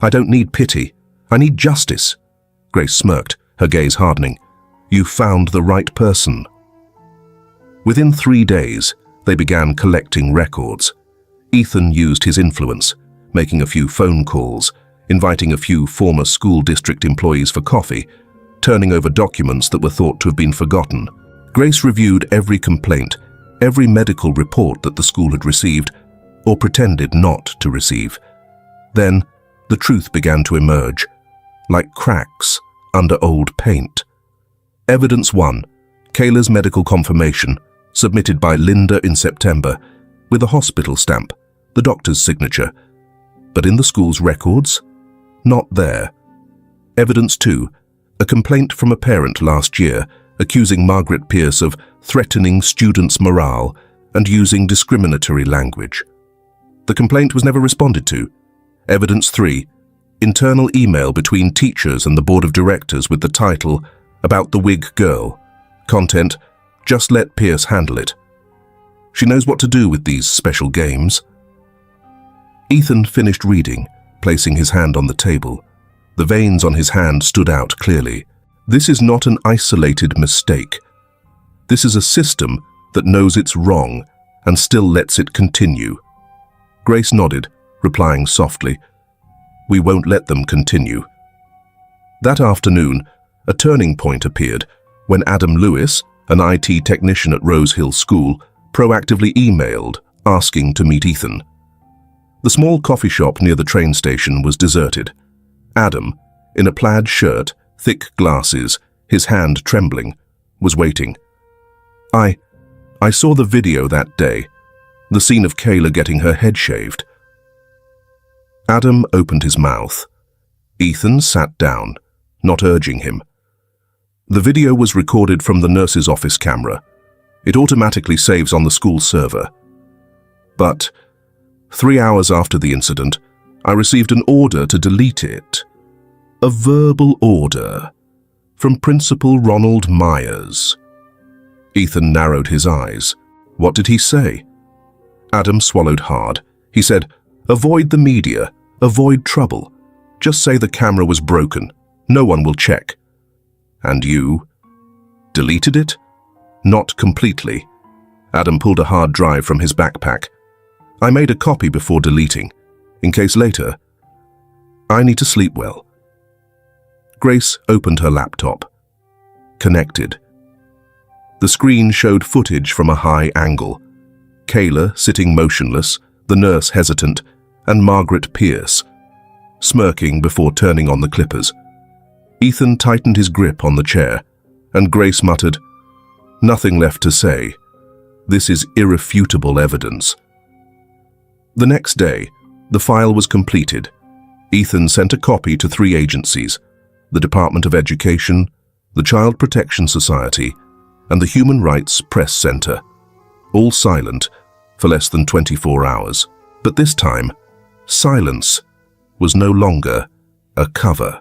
I don't need pity. I need justice. Grace smirked, her gaze hardening. You found the right person. Within 3 days, they began collecting records. Ethan used his influence, making a few phone calls, inviting a few former school district employees for coffee, turning over documents that were thought to have been forgotten. Grace reviewed every complaint, every medical report that the school had received, or pretended not to receive. Then, the truth began to emerge, like cracks under old paint. Evidence 1, Kayla's medical confirmation, submitted by Linda in September, with a hospital stamp, the doctor's signature. But in the school's records, not there. Evidence 2, a complaint from a parent last year accusing Margaret Pierce of threatening students' morale and using discriminatory language. The complaint was never responded to. Evidence 3, internal email between teachers and the board of directors with the title, About the Wig Girl. Content, just let Pierce handle it. She knows what to do with these special games. Ethan finished reading, placing his hand on the table. The veins on his hand stood out clearly. This is not an isolated mistake. This is a system that knows it's wrong and still lets it continue. Grace nodded, replying softly, We won't let them continue. That afternoon, a turning point appeared when Adam Lewis, an IT technician at Rose Hill School, proactively emailed asking to meet Ethan. The small coffee shop near the train station was deserted. Adam, in a plaid shirt, thick glasses, his hand trembling, was waiting. I saw the video that day, the scene of Kayla getting her head shaved. Adam opened his mouth. Ethan sat down, not urging him. The video was recorded from the nurse's office camera. It automatically saves on the school server. But 3 hours after the incident, I received an order to delete it. A verbal order from Principal Ronald Myers. Ethan narrowed his eyes. What did he say? Adam swallowed hard. He said, "Avoid the media, avoid trouble. Just say the camera was broken. No one will check." And you deleted it? Not completely. Adam pulled a hard drive from his backpack. I made a copy before deleting, in case later. I need to sleep well. Grace opened her laptop. Connected. The screen showed footage from a high angle. Kayla sitting motionless, the nurse hesitant, and Margaret Pierce, smirking before turning on the clippers. Ethan tightened his grip on the chair, and Grace muttered, "Nothing left to say. This is irrefutable evidence." The next day, the file was completed. Ethan sent a copy to 3 agencies, the Department of Education, the Child Protection Society, and the Human Rights Press Center, all silent for less than 24 hours. But this time, silence was no longer a cover.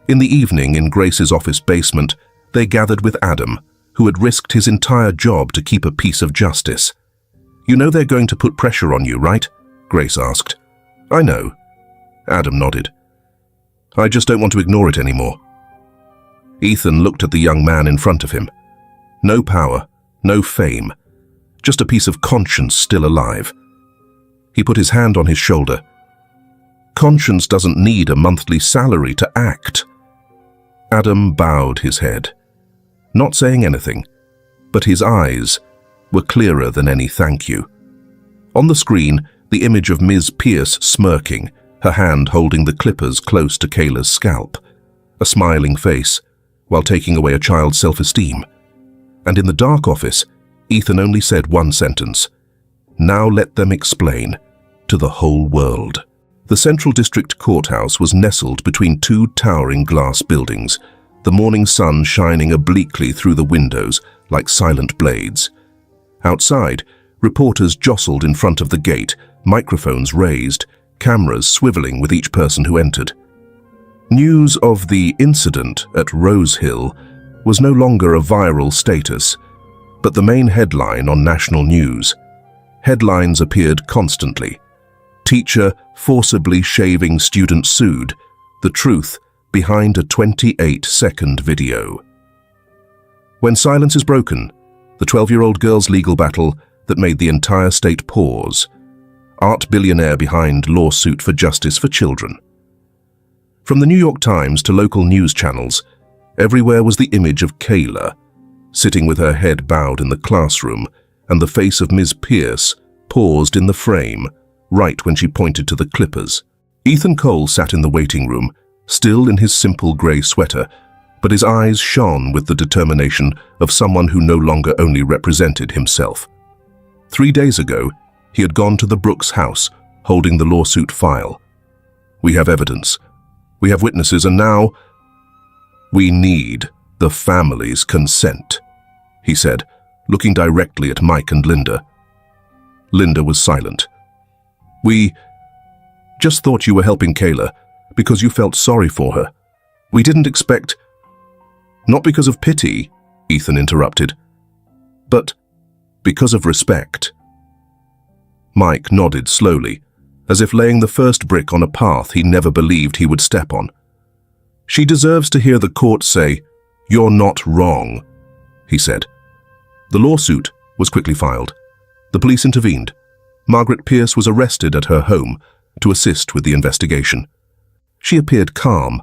In the evening, in Grace's office basement, they gathered with Adam, who had risked his entire job to keep a piece of justice. "You know they're going to put pressure on you, right?" Grace asked. "I know." Adam nodded. "I just don't want to ignore it anymore." Ethan looked at the young man in front of him. No power, no fame, just a piece of conscience still alive. He put his hand on his shoulder. Conscience doesn't need a monthly salary to act. Adam bowed his head, not saying anything, but his eyes were clearer than any thank you. On the screen, the image of Ms. Pierce smirking, her hand holding the clippers close to Kayla's scalp, a smiling face, while taking away a child's self-esteem. And in the dark office, Ethan only said one sentence, "Now let them explain to the whole world." The Central District Courthouse was nestled between 2 towering glass buildings, the morning sun shining obliquely through the windows like silent blades. Outside, reporters jostled in front of the gate, microphones raised, cameras swiveling with each person who entered. News of the incident at Rose Hill was no longer a viral status, but the main headline on national news. Headlines appeared constantly. Teacher forcibly shaving student sued. The truth behind a 28-second video. When silence is broken, the 12-year-old girl's legal battle that made the entire state pause. Art billionaire behind lawsuit for justice for children. From the New York Times to local news channels, everywhere was the image of Kayla, sitting with her head bowed in the classroom, and the face of Ms. Pierce paused in the frame, right when she pointed to the clippers. Ethan Cole sat in the waiting room, still in his simple grey sweater, but his eyes shone with the determination of someone who no longer only represented himself. 3 days ago, he had gone to the Brooks house, holding the lawsuit file. "We have evidence. We have witnesses, and now we need the family's consent," he said, looking directly at Mike and Linda. Linda was silent. "We just thought you were helping Kayla because you felt sorry for her. We didn't expect—" "Not because of pity," Ethan interrupted, "but because of respect." Mike nodded slowly, as if laying the first brick on a path he never believed he would step on. "She deserves to hear the court say, 'You're not wrong,'" he said. The lawsuit was quickly filed. The police intervened. Margaret Pierce was arrested at her home to assist with the investigation. She appeared calm,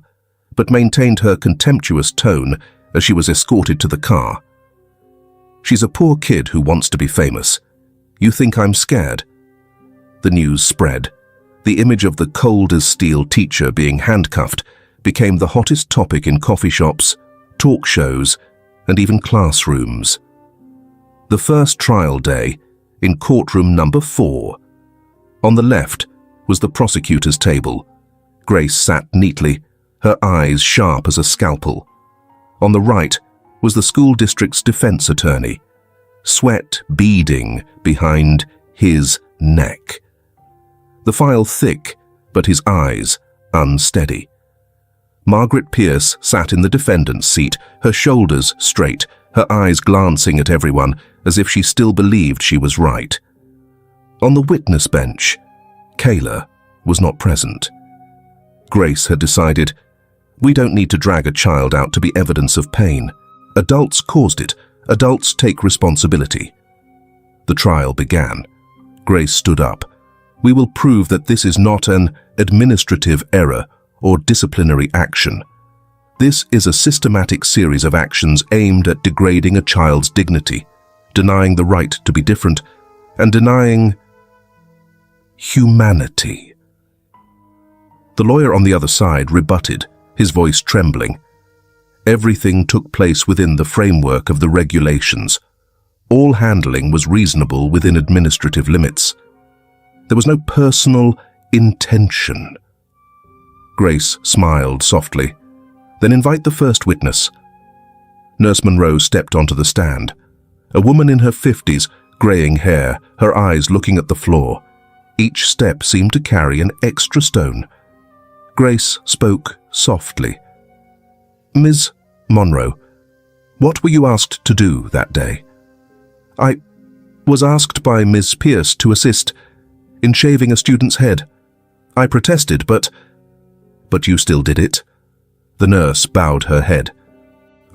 but maintained her contemptuous tone as she was escorted to the car. "She's a poor kid who wants to be famous. You think I'm scared?" The news spread. The image of the cold-as-steel teacher being handcuffed became the hottest topic in coffee shops, talk shows, and even classrooms. The first trial day in courtroom number 4. On the left was the prosecutor's table. Grace sat neatly, her eyes sharp as a scalpel. On the right was the school district's defense attorney, sweat beading behind his neck. The file thick, but his eyes unsteady. Margaret Pierce sat in the defendant's seat, her shoulders straight, her eyes glancing at everyone as if she still believed she was right. On the witness bench, Kayla was not present. Grace had decided, we don't need to drag a child out to be evidence of pain. Adults caused it. Adults take responsibility. The trial began. Grace stood up. We will prove that this is not an administrative error or disciplinary action. This is a systematic series of actions aimed at degrading a child's dignity, denying the right to be different, and denying humanity. The lawyer on the other side rebutted, his voice trembling. Everything took place within the framework of the regulations. All handling was reasonable within administrative limits. There was no personal intention. Grace smiled softly. Then invite the first witness. Nurse Monroe stepped onto the stand. A woman in her 50s, graying hair, her eyes looking at the floor. Each step seemed to carry an extra stone. Grace spoke softly. Ms. Monroe, what were you asked to do that day? I was asked by Ms. Pierce to assist in shaving a student's head. I protested, but you still did it? The nurse bowed her head.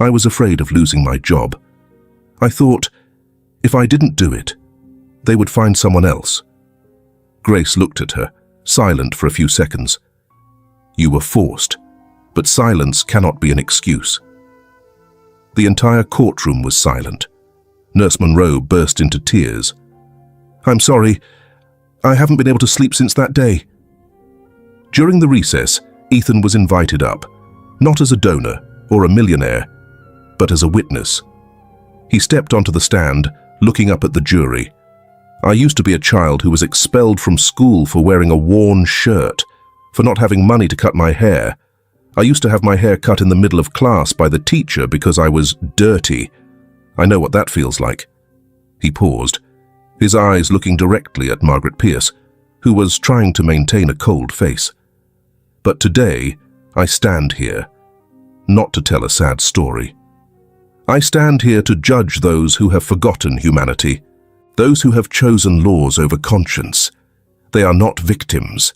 I was afraid of losing my job. I thought, if I didn't do it, they would find someone else. Grace looked at her, silent for a few seconds. You were forced, but silence cannot be an excuse. The entire courtroom was silent. Nurse Monroe burst into tears. I'm sorry. I haven't been able to sleep since that day. During the recess, Ethan was invited up, not as a donor or a millionaire, but as a witness. He stepped onto the stand, looking up at the jury. I used to be a child who was expelled from school for wearing a worn shirt, for not having money to cut my hair. I used to have my hair cut in the middle of class by the teacher because I was dirty. I know what that feels like. He paused, his eyes looking directly at Margaret Pierce, who was trying to maintain a cold face. But today, I stand here, not to tell a sad story. I stand here to judge those who have forgotten humanity, those who have chosen laws over conscience. They are not victims,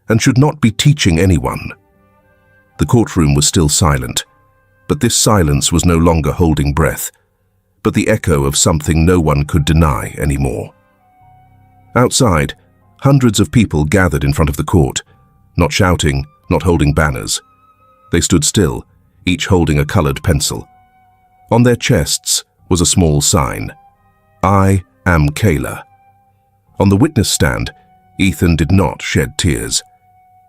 and should not be teaching anyone. The courtroom was still silent, but this silence was no longer holding breath, but the echo of something no one could deny anymore. Outside, hundreds of people gathered in front of the court, not shouting, not holding banners. They stood still, each holding a colored pencil. On their chests was a small sign, I am Kayla. On the witness stand, Ethan did not shed tears.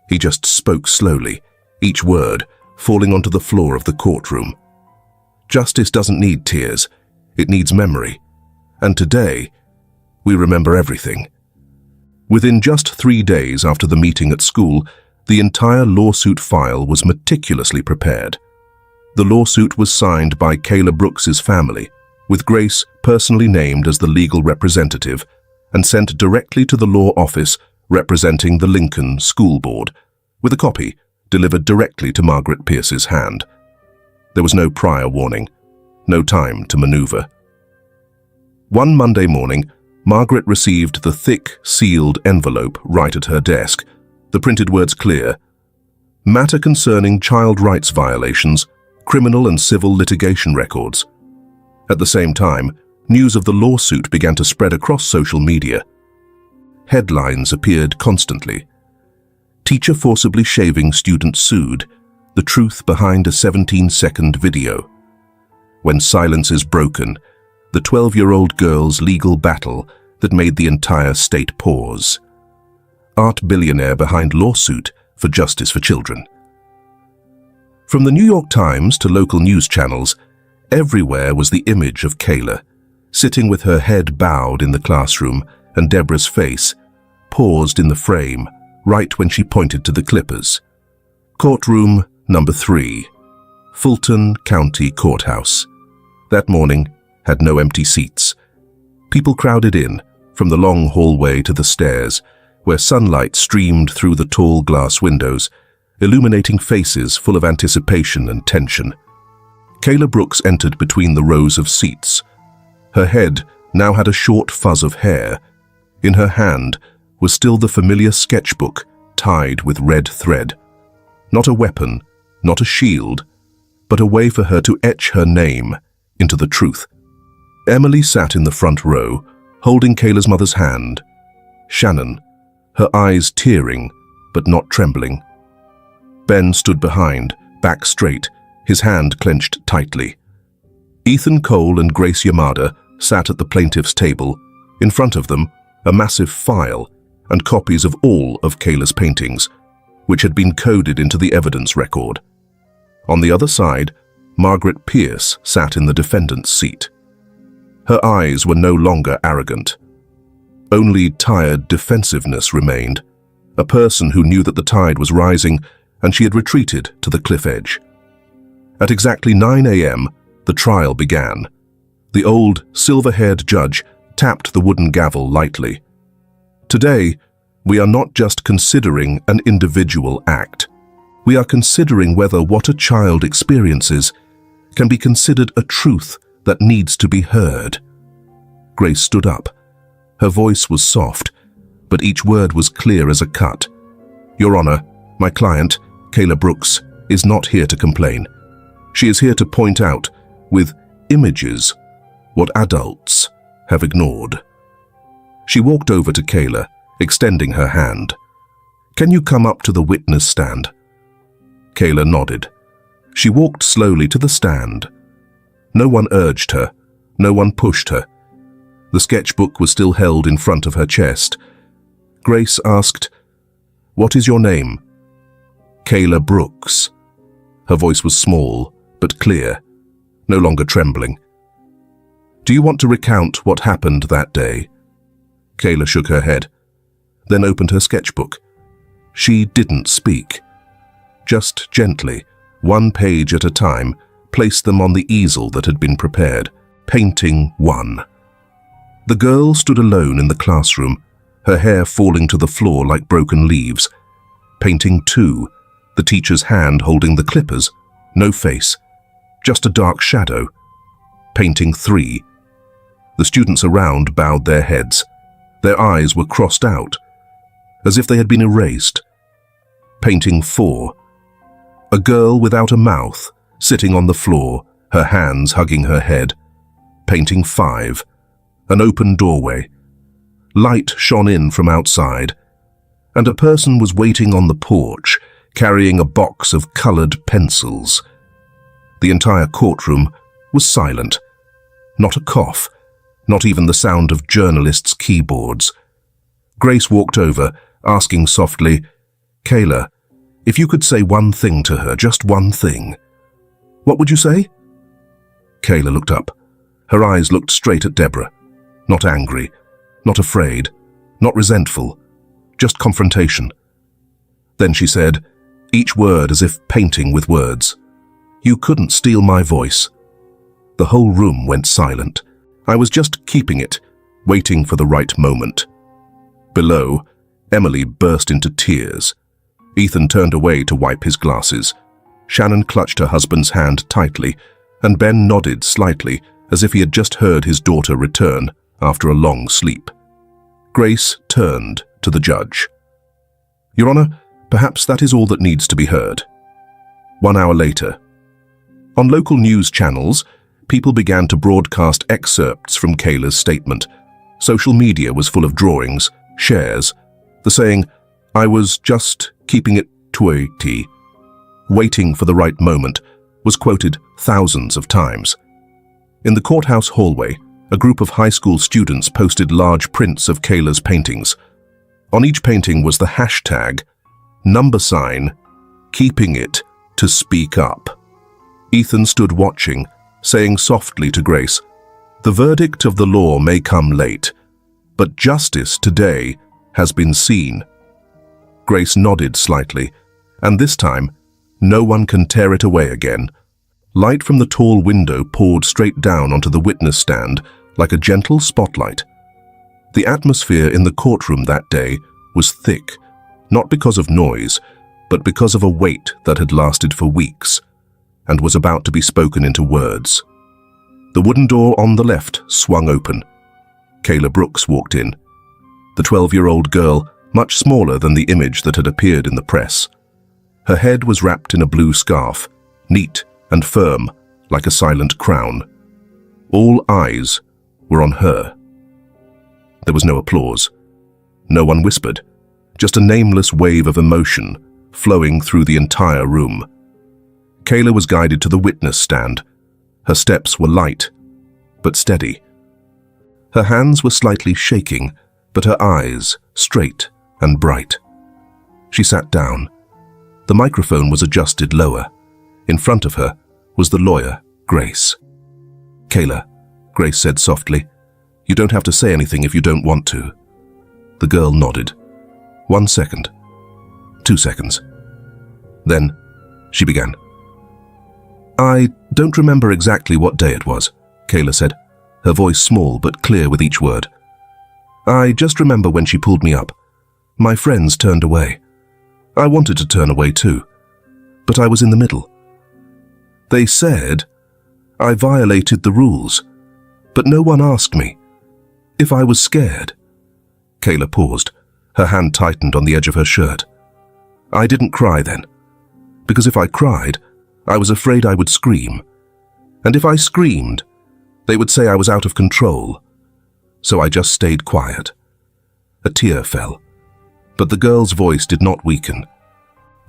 He just spoke slowly, each word falling onto the floor of the courtroom. Justice doesn't need tears, it needs memory. And today, we remember everything. Within just 3 days after the meeting at school, the entire lawsuit file was meticulously prepared. The lawsuit was signed by Kayla Brooks's family, with Grace personally named as the legal representative, and sent directly to the law office representing the Lincoln School Board, with a copy delivered directly to Margaret Pierce's hand. There was no prior warning, no time to maneuver. One Monday morning, Margaret received the thick, sealed envelope right at her desk, the printed words clear, matter concerning child rights violations, criminal and civil litigation records. At the same time, news of the lawsuit began to spread across social media. Headlines appeared constantly. Teacher forcibly shaving student sued, the truth behind a 17-second video. When silence is broken, the 12-year-old girl's legal battle that made the entire state pause. Art billionaire behind lawsuit for justice for children. From the New York Times to local news channels, everywhere was the image of Kayla, sitting with her head bowed in the classroom and Deborah's face paused in the frame right when she pointed to the clippers. Courtroom number 3, Fulton County Courthouse. That morning had no empty seats. People crowded in from the long hallway to the stairs, where sunlight streamed through the tall glass windows, illuminating faces full of anticipation and tension. Kayla Brooks entered between the rows of seats. Her head now had a short fuzz of hair. In her hand was still the familiar sketchbook tied with red thread. Not a weapon, not a shield, but a way for her to etch her name into the truth. Emily sat in the front row, holding Kayla's mother's hand. Shannon, her eyes tearing, but not trembling. Ben stood behind, back straight, his hand clenched tightly. Ethan Cole and Grace Yamada sat at the plaintiff's table. In front of them, a massive file and copies of all of Kayla's paintings, which had been coded into the evidence record. On the other side, Margaret Pierce sat in the defendant's seat. Her eyes were no longer arrogant. Only tired defensiveness remained, a person who knew that the tide was rising and she had retreated to the cliff edge. At exactly 9 a.m., the trial began. The old, silver-haired judge tapped the wooden gavel lightly. Today, we are not just considering an individual act. We are considering whether what a child experiences can be considered a truth that needs to be heard. Grace stood up. Her voice was soft, but each word was clear as a cut. Your Honor, my client, Kayla Brooks, is not here to complain. She is here to point out, with images, what adults have ignored. She walked over to Kayla, extending her hand. Can you come up to the witness stand? Kayla nodded. She walked slowly to the stand. No one urged her. No one pushed her. The sketchbook was still held in front of her chest. Grace asked, "What is your name?" Kayla Brooks. Her voice was small, but clear, no longer trembling. Do you want to recount what happened that day? Kayla shook her head, then opened her sketchbook. She didn't speak. Just gently, one page at a time, placed them on the easel that had been prepared. Painting 1. The girl stood alone in the classroom, her hair falling to the floor like broken leaves. Painting 2. The teacher's hand holding the clippers, no face, just a dark shadow. Painting 3. The students around bowed their heads. Their eyes were crossed out, as if they had been erased. Painting 4. A girl without a mouth, sitting on the floor, her hands hugging her head. Painting 5. An open doorway. Light shone in from outside, and a person was waiting on the porch, carrying a box of colored pencils. The entire courtroom was silent. Not a cough, not even the sound of journalists' keyboards. Grace walked over, asking softly, Kayla, if you could say one thing to her, just one thing, what would you say? Kayla looked up. Her eyes looked straight at Deborah. Not angry, not afraid, not resentful, just confrontation. Then she said, each word as if painting with words, "You couldn't steal my voice." The whole room went silent. I was just keeping it, waiting for the right moment. Below, Emily burst into tears. Ethan turned away to wipe his glasses. Shannon clutched her husband's hand tightly, and Ben nodded slightly, as if he had just heard his daughter return after a long sleep. Grace turned to the judge. Your Honor, perhaps that is all that needs to be heard. 1 hour later. On local news channels, people began to broadcast excerpts from Kayla's statement. Social media was full of drawings, shares. The saying, "I was just keeping it tweety," waiting for the right moment, was quoted thousands of times. In the courthouse hallway, a group of high school students posted large prints of Kayla's paintings. On each painting was the hashtag, #, keeping it to speak up. Ethan stood watching, saying softly to Grace, "The verdict of the law may come late, but justice today has been seen." Grace nodded slightly, and this time, no one can tear it away again. Light from the tall window poured straight down onto the witness stand like a gentle spotlight. The atmosphere in the courtroom that day was thick, not because of noise, but because of a weight that had lasted for weeks and was about to be spoken into words. The wooden door on the left swung open. Kayla Brooks walked in. The 12-year-old girl, much smaller than the image that had appeared in the press. Her head was wrapped in a blue scarf, neat and firm, like a silent crown. All eyes were on her. There was no applause. No one whispered, just a nameless wave of emotion flowing through the entire room. Kayla was guided to the witness stand. Her steps were light, but steady. Her hands were slightly shaking, but her eyes straight and bright. She sat down. The microphone was adjusted lower. In front of her was the lawyer, Grace. "Kayla," Grace said softly, "you don't have to say anything if you don't want to." The girl nodded. 1 second. 2 seconds. Then she began. "I don't remember exactly what day it was," Kayla said, her voice small but clear with each word. "I just remember when she pulled me up. My friends turned away. I wanted to turn away too, but I was in the middle. They said I violated the rules, but no one asked me if I was scared." Kayla paused. Her hand tightened on the edge of her shirt. "I didn't cry then, because if I cried, I was afraid I would scream. And if I screamed, they would say I was out of control. So I just stayed quiet." A tear fell, but the girl's voice did not weaken.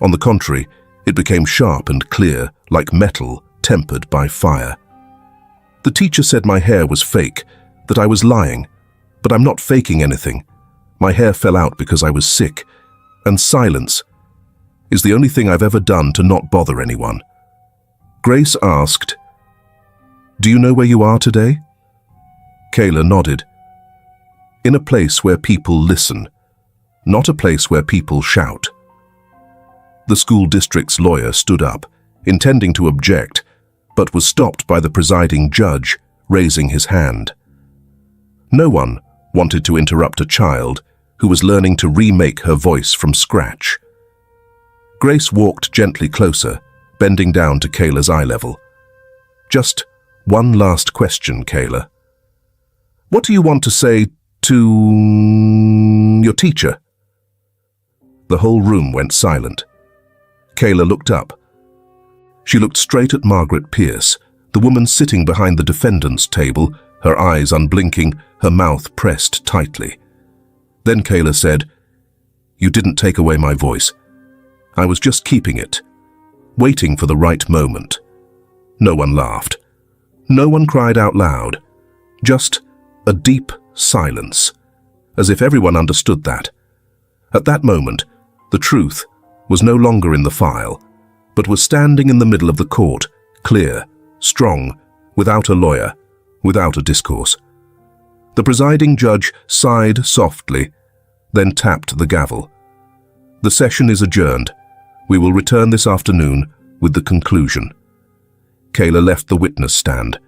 On the contrary, it became sharp and clear, like metal tempered by fire. "The teacher said my hair was fake, that I was lying, but I'm not faking anything. My hair fell out because I was sick, and silence is the only thing I've ever done to not bother anyone." Grace asked, "Do you know where you are today?" Kayla nodded. "In a place where people listen, not a place where people shout." The school district's lawyer stood up, intending to object, but was stopped by the presiding judge, raising his hand. No one wanted to interrupt a child who was learning to remake her voice from scratch. Grace walked gently closer, bending down to Kayla's eye level. "Just one last question, Kayla. What do you want to say to your teacher?" The whole room went silent. Kayla looked up. She looked straight at Margaret Pierce, the woman sitting behind the defendant's table, her eyes unblinking, her mouth pressed tightly. Then Kayla said, "You didn't take away my voice. I was just keeping it, waiting for the right moment." No one laughed. No one cried out loud. Just a deep silence, as if everyone understood that. At that moment, the truth was no longer in the file, but was standing in the middle of the court, clear, strong, without a lawyer, without a discourse. The presiding judge sighed softly, then tapped the gavel. "The session is adjourned. We will return this afternoon with the conclusion." Kayla left the witness stand.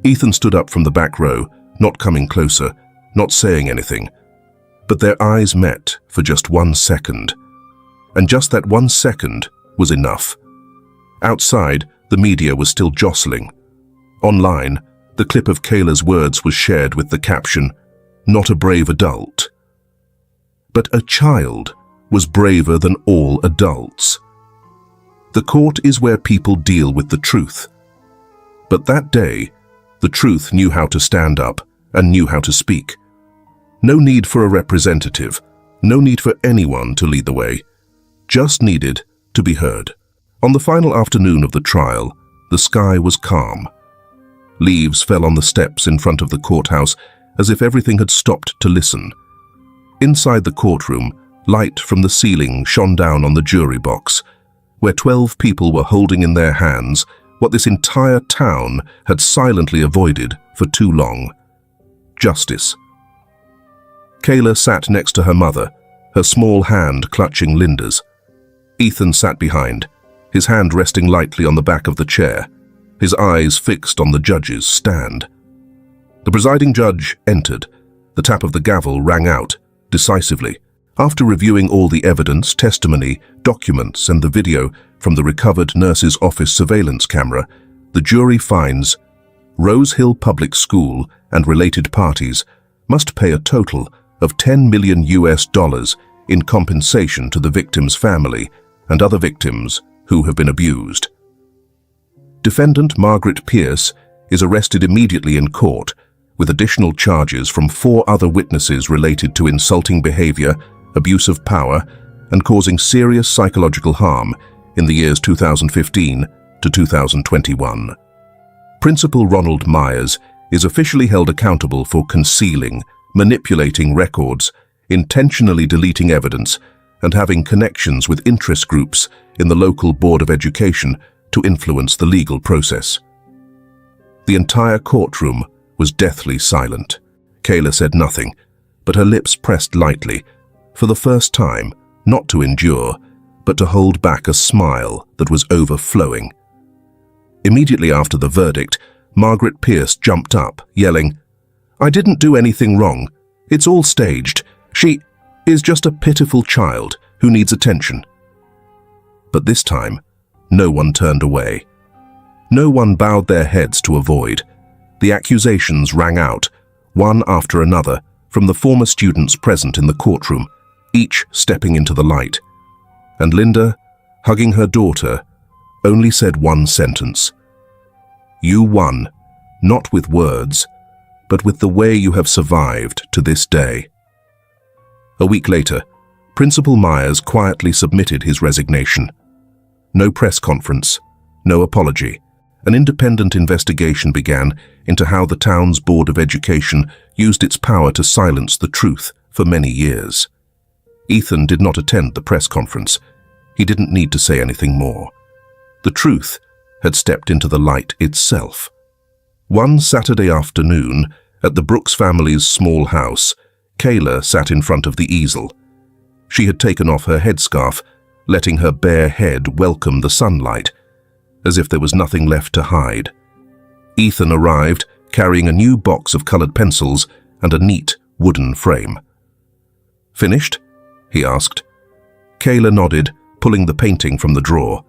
Ethan stood up from the back row, not coming closer, not saying anything. But their eyes met for just 1 second. And just that 1 second was enough. Outside, the media was still jostling. Online, the clip of Kayla's words was shared with the caption, "Not a brave adult." But a child was braver than all adults. The court is where people deal with the truth. But that day, the truth knew how to stand up and knew how to speak. No need for a representative, no need for anyone to lead the way. Just needed to be heard. On the final afternoon of the trial, the sky was calm. Leaves fell on the steps in front of the courthouse as if everything had stopped to listen. Inside the courtroom, light from the ceiling shone down on the jury box. where 12 people were holding in their hands what this entire town had silently avoided for too long: justice. Kayla sat next to her mother, her small hand clutching Linda's. Ethan sat behind, his hand resting lightly on the back of the chair, his eyes fixed on the judge's stand. The presiding judge entered. The tap of the gavel rang out, decisively. After reviewing all the evidence, testimony, documents, and the video from the recovered nurse's office surveillance camera, the jury finds Rose Hill Public School and related parties must pay a total of $10 million in compensation to the victim's family and other victims who have been abused. Defendant Margaret Pierce is arrested immediately in court with additional charges from 4 other witnesses related to insulting behavior, abuse of power, and causing serious psychological harm in the years 2015 to 2021. Principal Ronald Myers is officially held accountable for concealing, manipulating records, intentionally deleting evidence, and having connections with interest groups in the local Board of Education to influence the legal process. The entire courtroom was deathly silent. Kayla said nothing, but her lips pressed lightly, for the first time, not to endure, but to hold back a smile that was overflowing. Immediately after the verdict, Margaret Pierce jumped up, yelling, "I didn't do anything wrong. It's all staged. She is just a pitiful child who needs attention." But this time, no one turned away. No one bowed their heads to avoid. The accusations rang out, one after another, from the former students present in the courtroom, each stepping into the light. And Linda, hugging her daughter, only said one sentence: "You won, not with words, but with the way you have survived to this day." A week later, Principal Myers quietly submitted his resignation. No press conference, no apology. An independent investigation began into how the town's Board of Education used its power to silence the truth for many years. Ethan did not attend the press conference. He didn't need to say anything more. The truth had stepped into the light itself. One Saturday afternoon, at the Brooks family's small house, Kayla sat in front of the easel. She had taken off her headscarf, letting her bare head welcome the sunlight, as if there was nothing left to hide. Ethan arrived, carrying a new box of colored pencils and a neat wooden frame. "Finished?" he asked. Kayla nodded, pulling the painting from the drawer.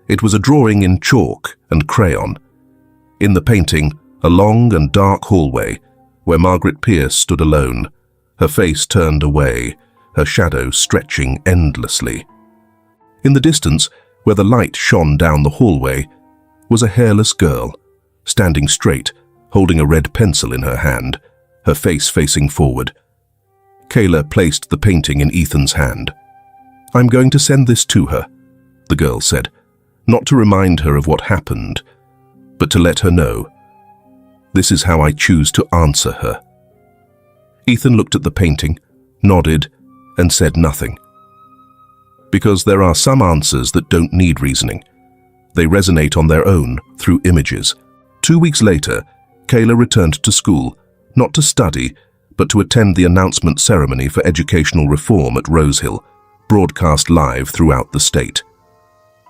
It was a drawing in chalk and crayon. In the painting, a long and dark hallway where Margaret Pierce stood alone, her face turned away, her shadow stretching endlessly. In the distance, where the light shone down the hallway, was a hairless girl, standing straight, holding a red pencil in her hand, her face facing forward. Kayla placed the painting in Ethan's hand. "I'm going to send this to her," the girl said, not to remind her of what happened, but to let her know. "This is how I choose to answer her." Ethan looked at the painting, nodded, and said nothing. Because there are some answers that don't need reasoning. They resonate on their own through images. 2 weeks later, Kayla returned to school, not to study, but to attend the announcement ceremony for educational reform at Rose Hill, broadcast live throughout the state.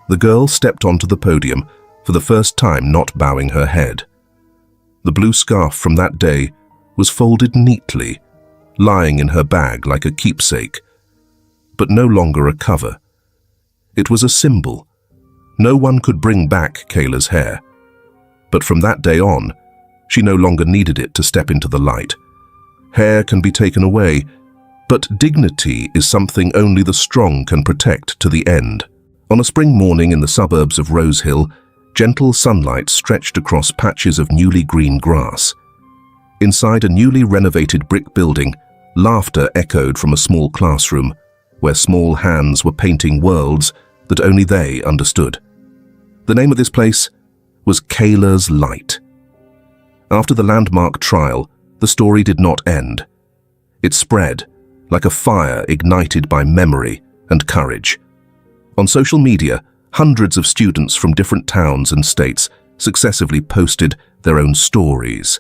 The girl stepped onto the podium, for the first time not bowing her head. The blue scarf from that day was folded neatly, lying in her bag like a keepsake, but no longer a cover. It was a symbol. No one could bring back Kayla's hair. But from that day on, she no longer needed it to step into the light. Hair can be taken away, but dignity is something only the strong can protect to the end. On a spring morning in the suburbs of Rose Hill, gentle sunlight stretched across patches of newly green grass. Inside a newly renovated brick building, laughter echoed from a small classroom, where small hands were painting worlds that only they understood. The name of this place was Kayla's Light. After the landmark trial, the story did not end. It spread like a fire ignited by memory and courage. On social media, Hundreds of students from different towns and states successively posted their own stories.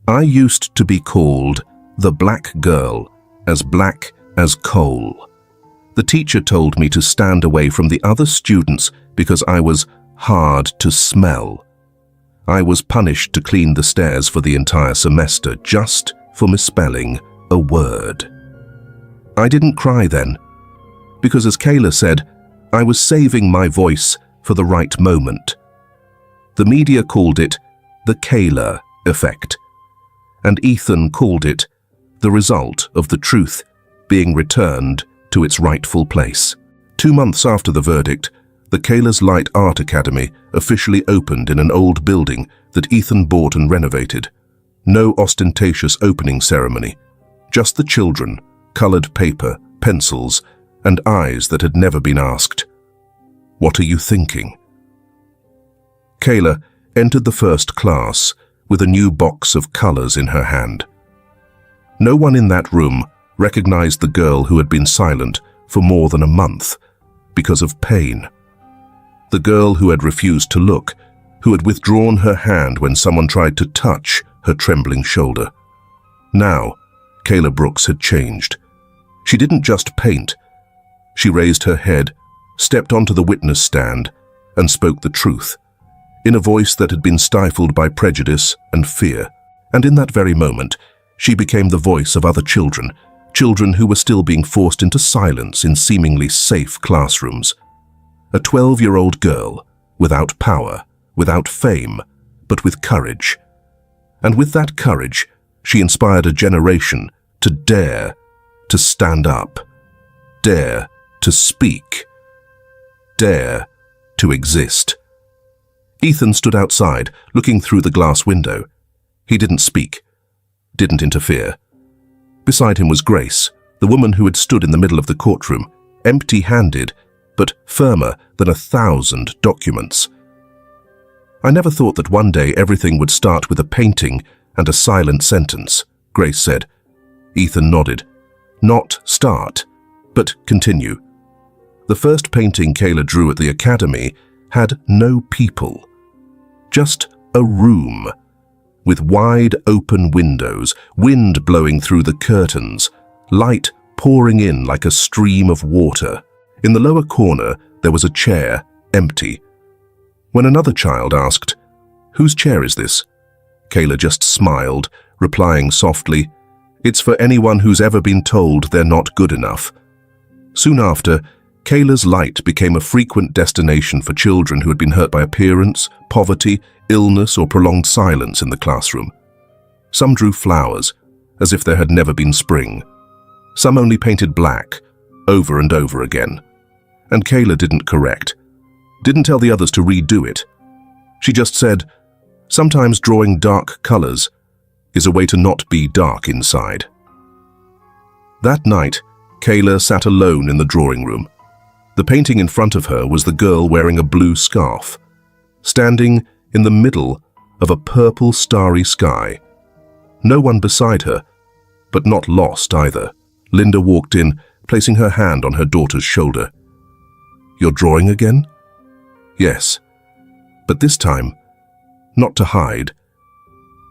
I used to be called the black girl, as black as coal. The teacher told me to stand away from the other students because I was hard to smell. I was punished to clean the stairs for the entire semester just for misspelling a word. I didn't cry then, because as Kayla said, I was saving my voice for the right moment. The media called it the Kayla effect, and Ethan called it the result of the truth being returned to its rightful place. 2 months after the verdict, the Kayla's Light Art Academy officially opened in an old building that Ethan bought and renovated. No ostentatious opening ceremony, just the children, colored paper, pencils, and eyes that had never been asked, "What are you thinking?" Kayla entered the first class with a new box of colors in her hand. No one in that room recognized the girl who had been silent for more than a month because of pain. The girl who had refused to look, who had withdrawn her hand when someone tried to touch her trembling shoulder. Now, Kayla Brooks had changed. She didn't just paint. She raised her head, stepped onto the witness stand, and spoke the truth, in a voice that had been stifled by prejudice and fear. And in that very moment, she became the voice of other children, children who were still being forced into silence in seemingly safe classrooms. A 12-year-old girl, without power, without fame, but with courage. And with that courage, she inspired a generation to dare to stand up, dare to speak, dare to exist. Ethan stood outside, looking through the glass window. He didn't speak, didn't interfere. Beside him was Grace, the woman who had stood in the middle of the courtroom, empty-handed, but firmer than 1,000 documents. "I never thought that one day everything would start with a painting and a silent sentence," Grace said. Ethan nodded. Not start, but continue. The first painting Kayla drew at the academy had no people. Just a room, with wide open windows, wind blowing through the curtains, light pouring in like a stream of water. In the lower corner, there was a chair, empty. When another child asked, "Whose chair is this?" Kayla just smiled, replying softly, "It's for anyone who's ever been told they're not good enough." Soon after, Kayla's light became a frequent destination for children who had been hurt by appearance, poverty, illness, or prolonged silence in the classroom. Some drew flowers, as if there had never been spring. Some only painted black, over and over again. And Kayla didn't correct, didn't tell the others to redo it. She just said, sometimes drawing dark colors is a way to not be dark inside. That night, Kayla sat alone in the drawing room. The painting in front of her was the girl wearing a blue scarf, standing in the middle of a purple starry sky. No one beside her, but not lost either. Linda walked in, placing her hand on her daughter's shoulder. "You're drawing again?" "Yes, but this time, not to hide."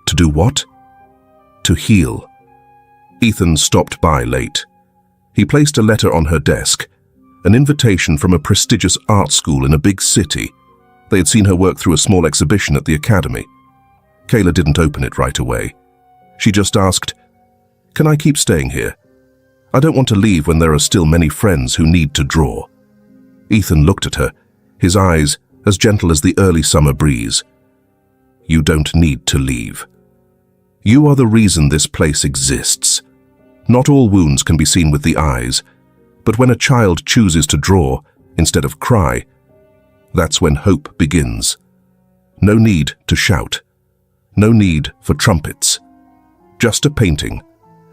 "To do what?" "To heal." Ethan stopped by late. He placed a letter on her desk, an invitation from a prestigious art school in a big city. They had seen her work through a small exhibition at the academy. Kayla didn't open it right away. She just asked, "Can I keep staying here? I don't want to leave when there are still many friends who need to draw." Ethan looked at her, his eyes as gentle as the early summer breeze. "You don't need to leave. You are the reason this place exists. Not all wounds can be seen with the eyes, but when a child chooses to draw instead of cry, that's when hope begins. No need to shout. No need for trumpets. Just a painting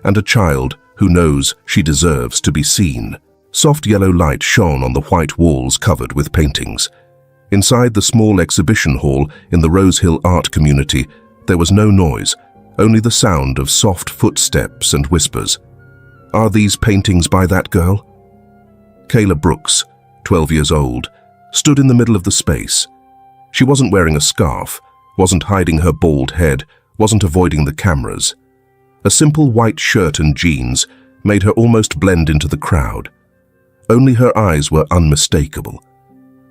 and a child who knows she deserves to be seen." Soft yellow light shone on the white walls covered with paintings. Inside the small exhibition hall in the Rose Hill art community, there was no noise, only the sound of soft footsteps and whispers. "Are these paintings by that girl?" Kayla Brooks, 12 years old, stood in the middle of the space. She wasn't wearing a scarf, wasn't hiding her bald head, wasn't avoiding the cameras. A simple white shirt and jeans made her almost blend into the crowd. Only her eyes were unmistakable.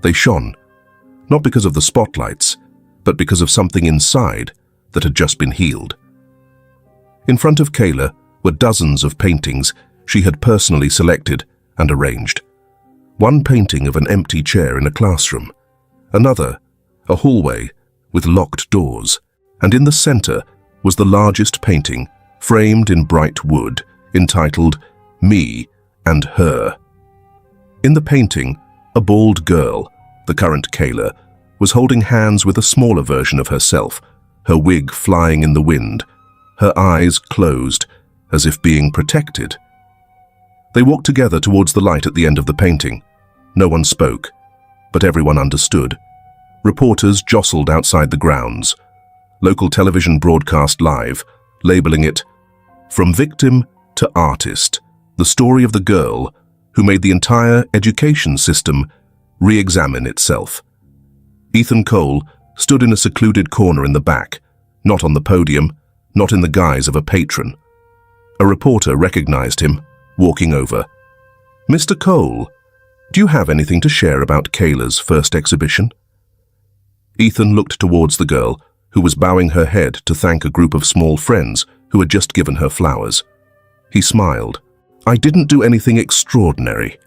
They shone, not because of the spotlights, but because of something inside that had just been healed. In front of Kayla were dozens of paintings she had personally selected and arranged. One painting of an empty chair in a classroom, another, a hallway with locked doors, and in the center was the largest painting, framed in bright wood, entitled Me and Her. In the painting, a bald girl, the current Kayla, was holding hands with a smaller version of herself, her wig flying in the wind, her eyes closed, as if being protected. They walked together towards the light at the end of the painting. No one spoke, but everyone understood. Reporters jostled outside the grounds. Local television broadcast live, labeling it, "From Victim to Artist, the story of the girl who made the entire education system re-examine itself." Ethan Cole stood in a secluded corner in the back, not on the podium, not in the guise of a patron. A reporter recognized him, walking over. "Mr. Cole, do you have anything to share about Kayla's first exhibition?" Ethan looked towards the girl, who was bowing her head to thank a group of small friends who had just given her flowers. He smiled. "I didn't do anything extraordinary.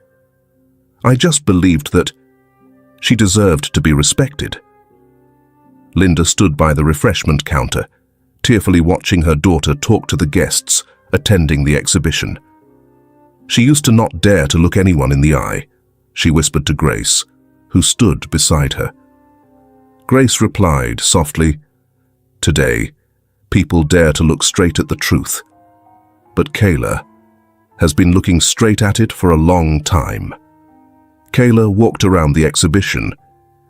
I just believed that she deserved to be respected." Linda stood by the refreshment counter, tearfully watching her daughter talk to the guests attending the exhibition. She used to not dare to look anyone in the eye, she whispered to Grace, who stood beside her. Grace replied softly, "Today, people dare to look straight at the truth. But Kayla has been looking straight at it for a long time." Kayla walked around the exhibition.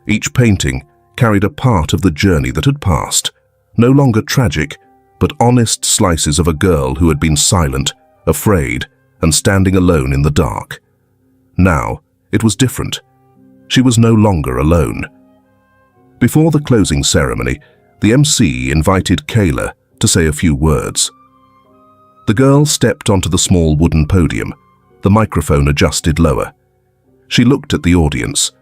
Each painting carried a part of the journey that had passed, no longer tragic, but honest slices of a girl who had been silent, afraid, and standing alone in the dark. Now, it was different. She was no longer alone. Before the closing ceremony, the MC invited Kayla to say a few words. The girl stepped onto the small wooden podium, the microphone adjusted lower. She looked at the audience,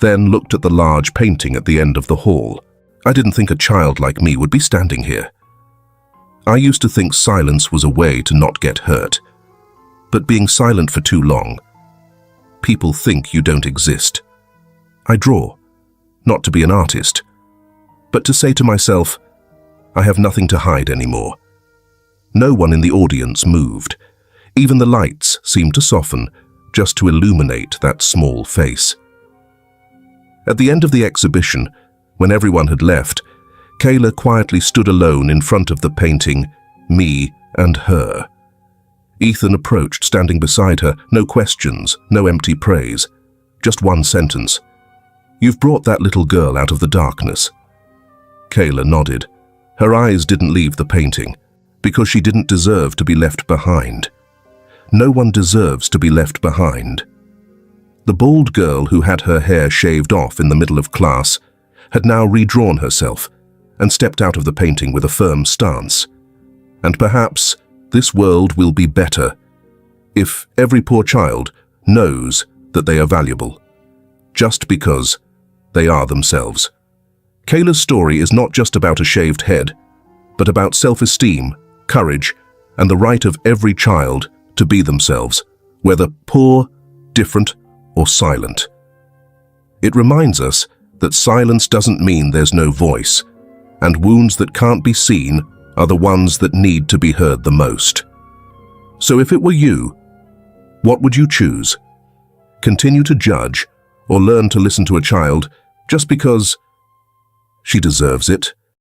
then looked at the large painting at the end of the hall. "I didn't think a child like me would be standing here. I used to think silence was a way to not get hurt. But being silent for too long, people think you don't exist. I draw, not to be an artist, but to say to myself, I have nothing to hide anymore." No one in the audience moved. Even the lights seemed to soften, just to illuminate that small face. At the end of the exhibition, when everyone had left, Kayla quietly stood alone in front of the painting, Me and Her. Ethan approached, standing beside her, no questions, no empty praise, just one sentence. "You've brought that little girl out of the darkness." Kayla nodded. Her eyes didn't leave the painting, because she didn't deserve to be left behind. No one deserves to be left behind. The bald girl who had her hair shaved off in the middle of class had now redrawn herself and stepped out of the painting with a firm stance. And perhaps this world will be better if every poor child knows that they are valuable, just because they are themselves. Kayla's story is not just about a shaved head, but about self-esteem, courage, and the right of every child to be themselves, whether poor, different, or silent. It reminds us that silence doesn't mean there's no voice, and wounds that can't be seen are the ones that need to be heard the most. So if it were you, what would you choose? Continue to judge, or learn to listen to a child just because she deserves it?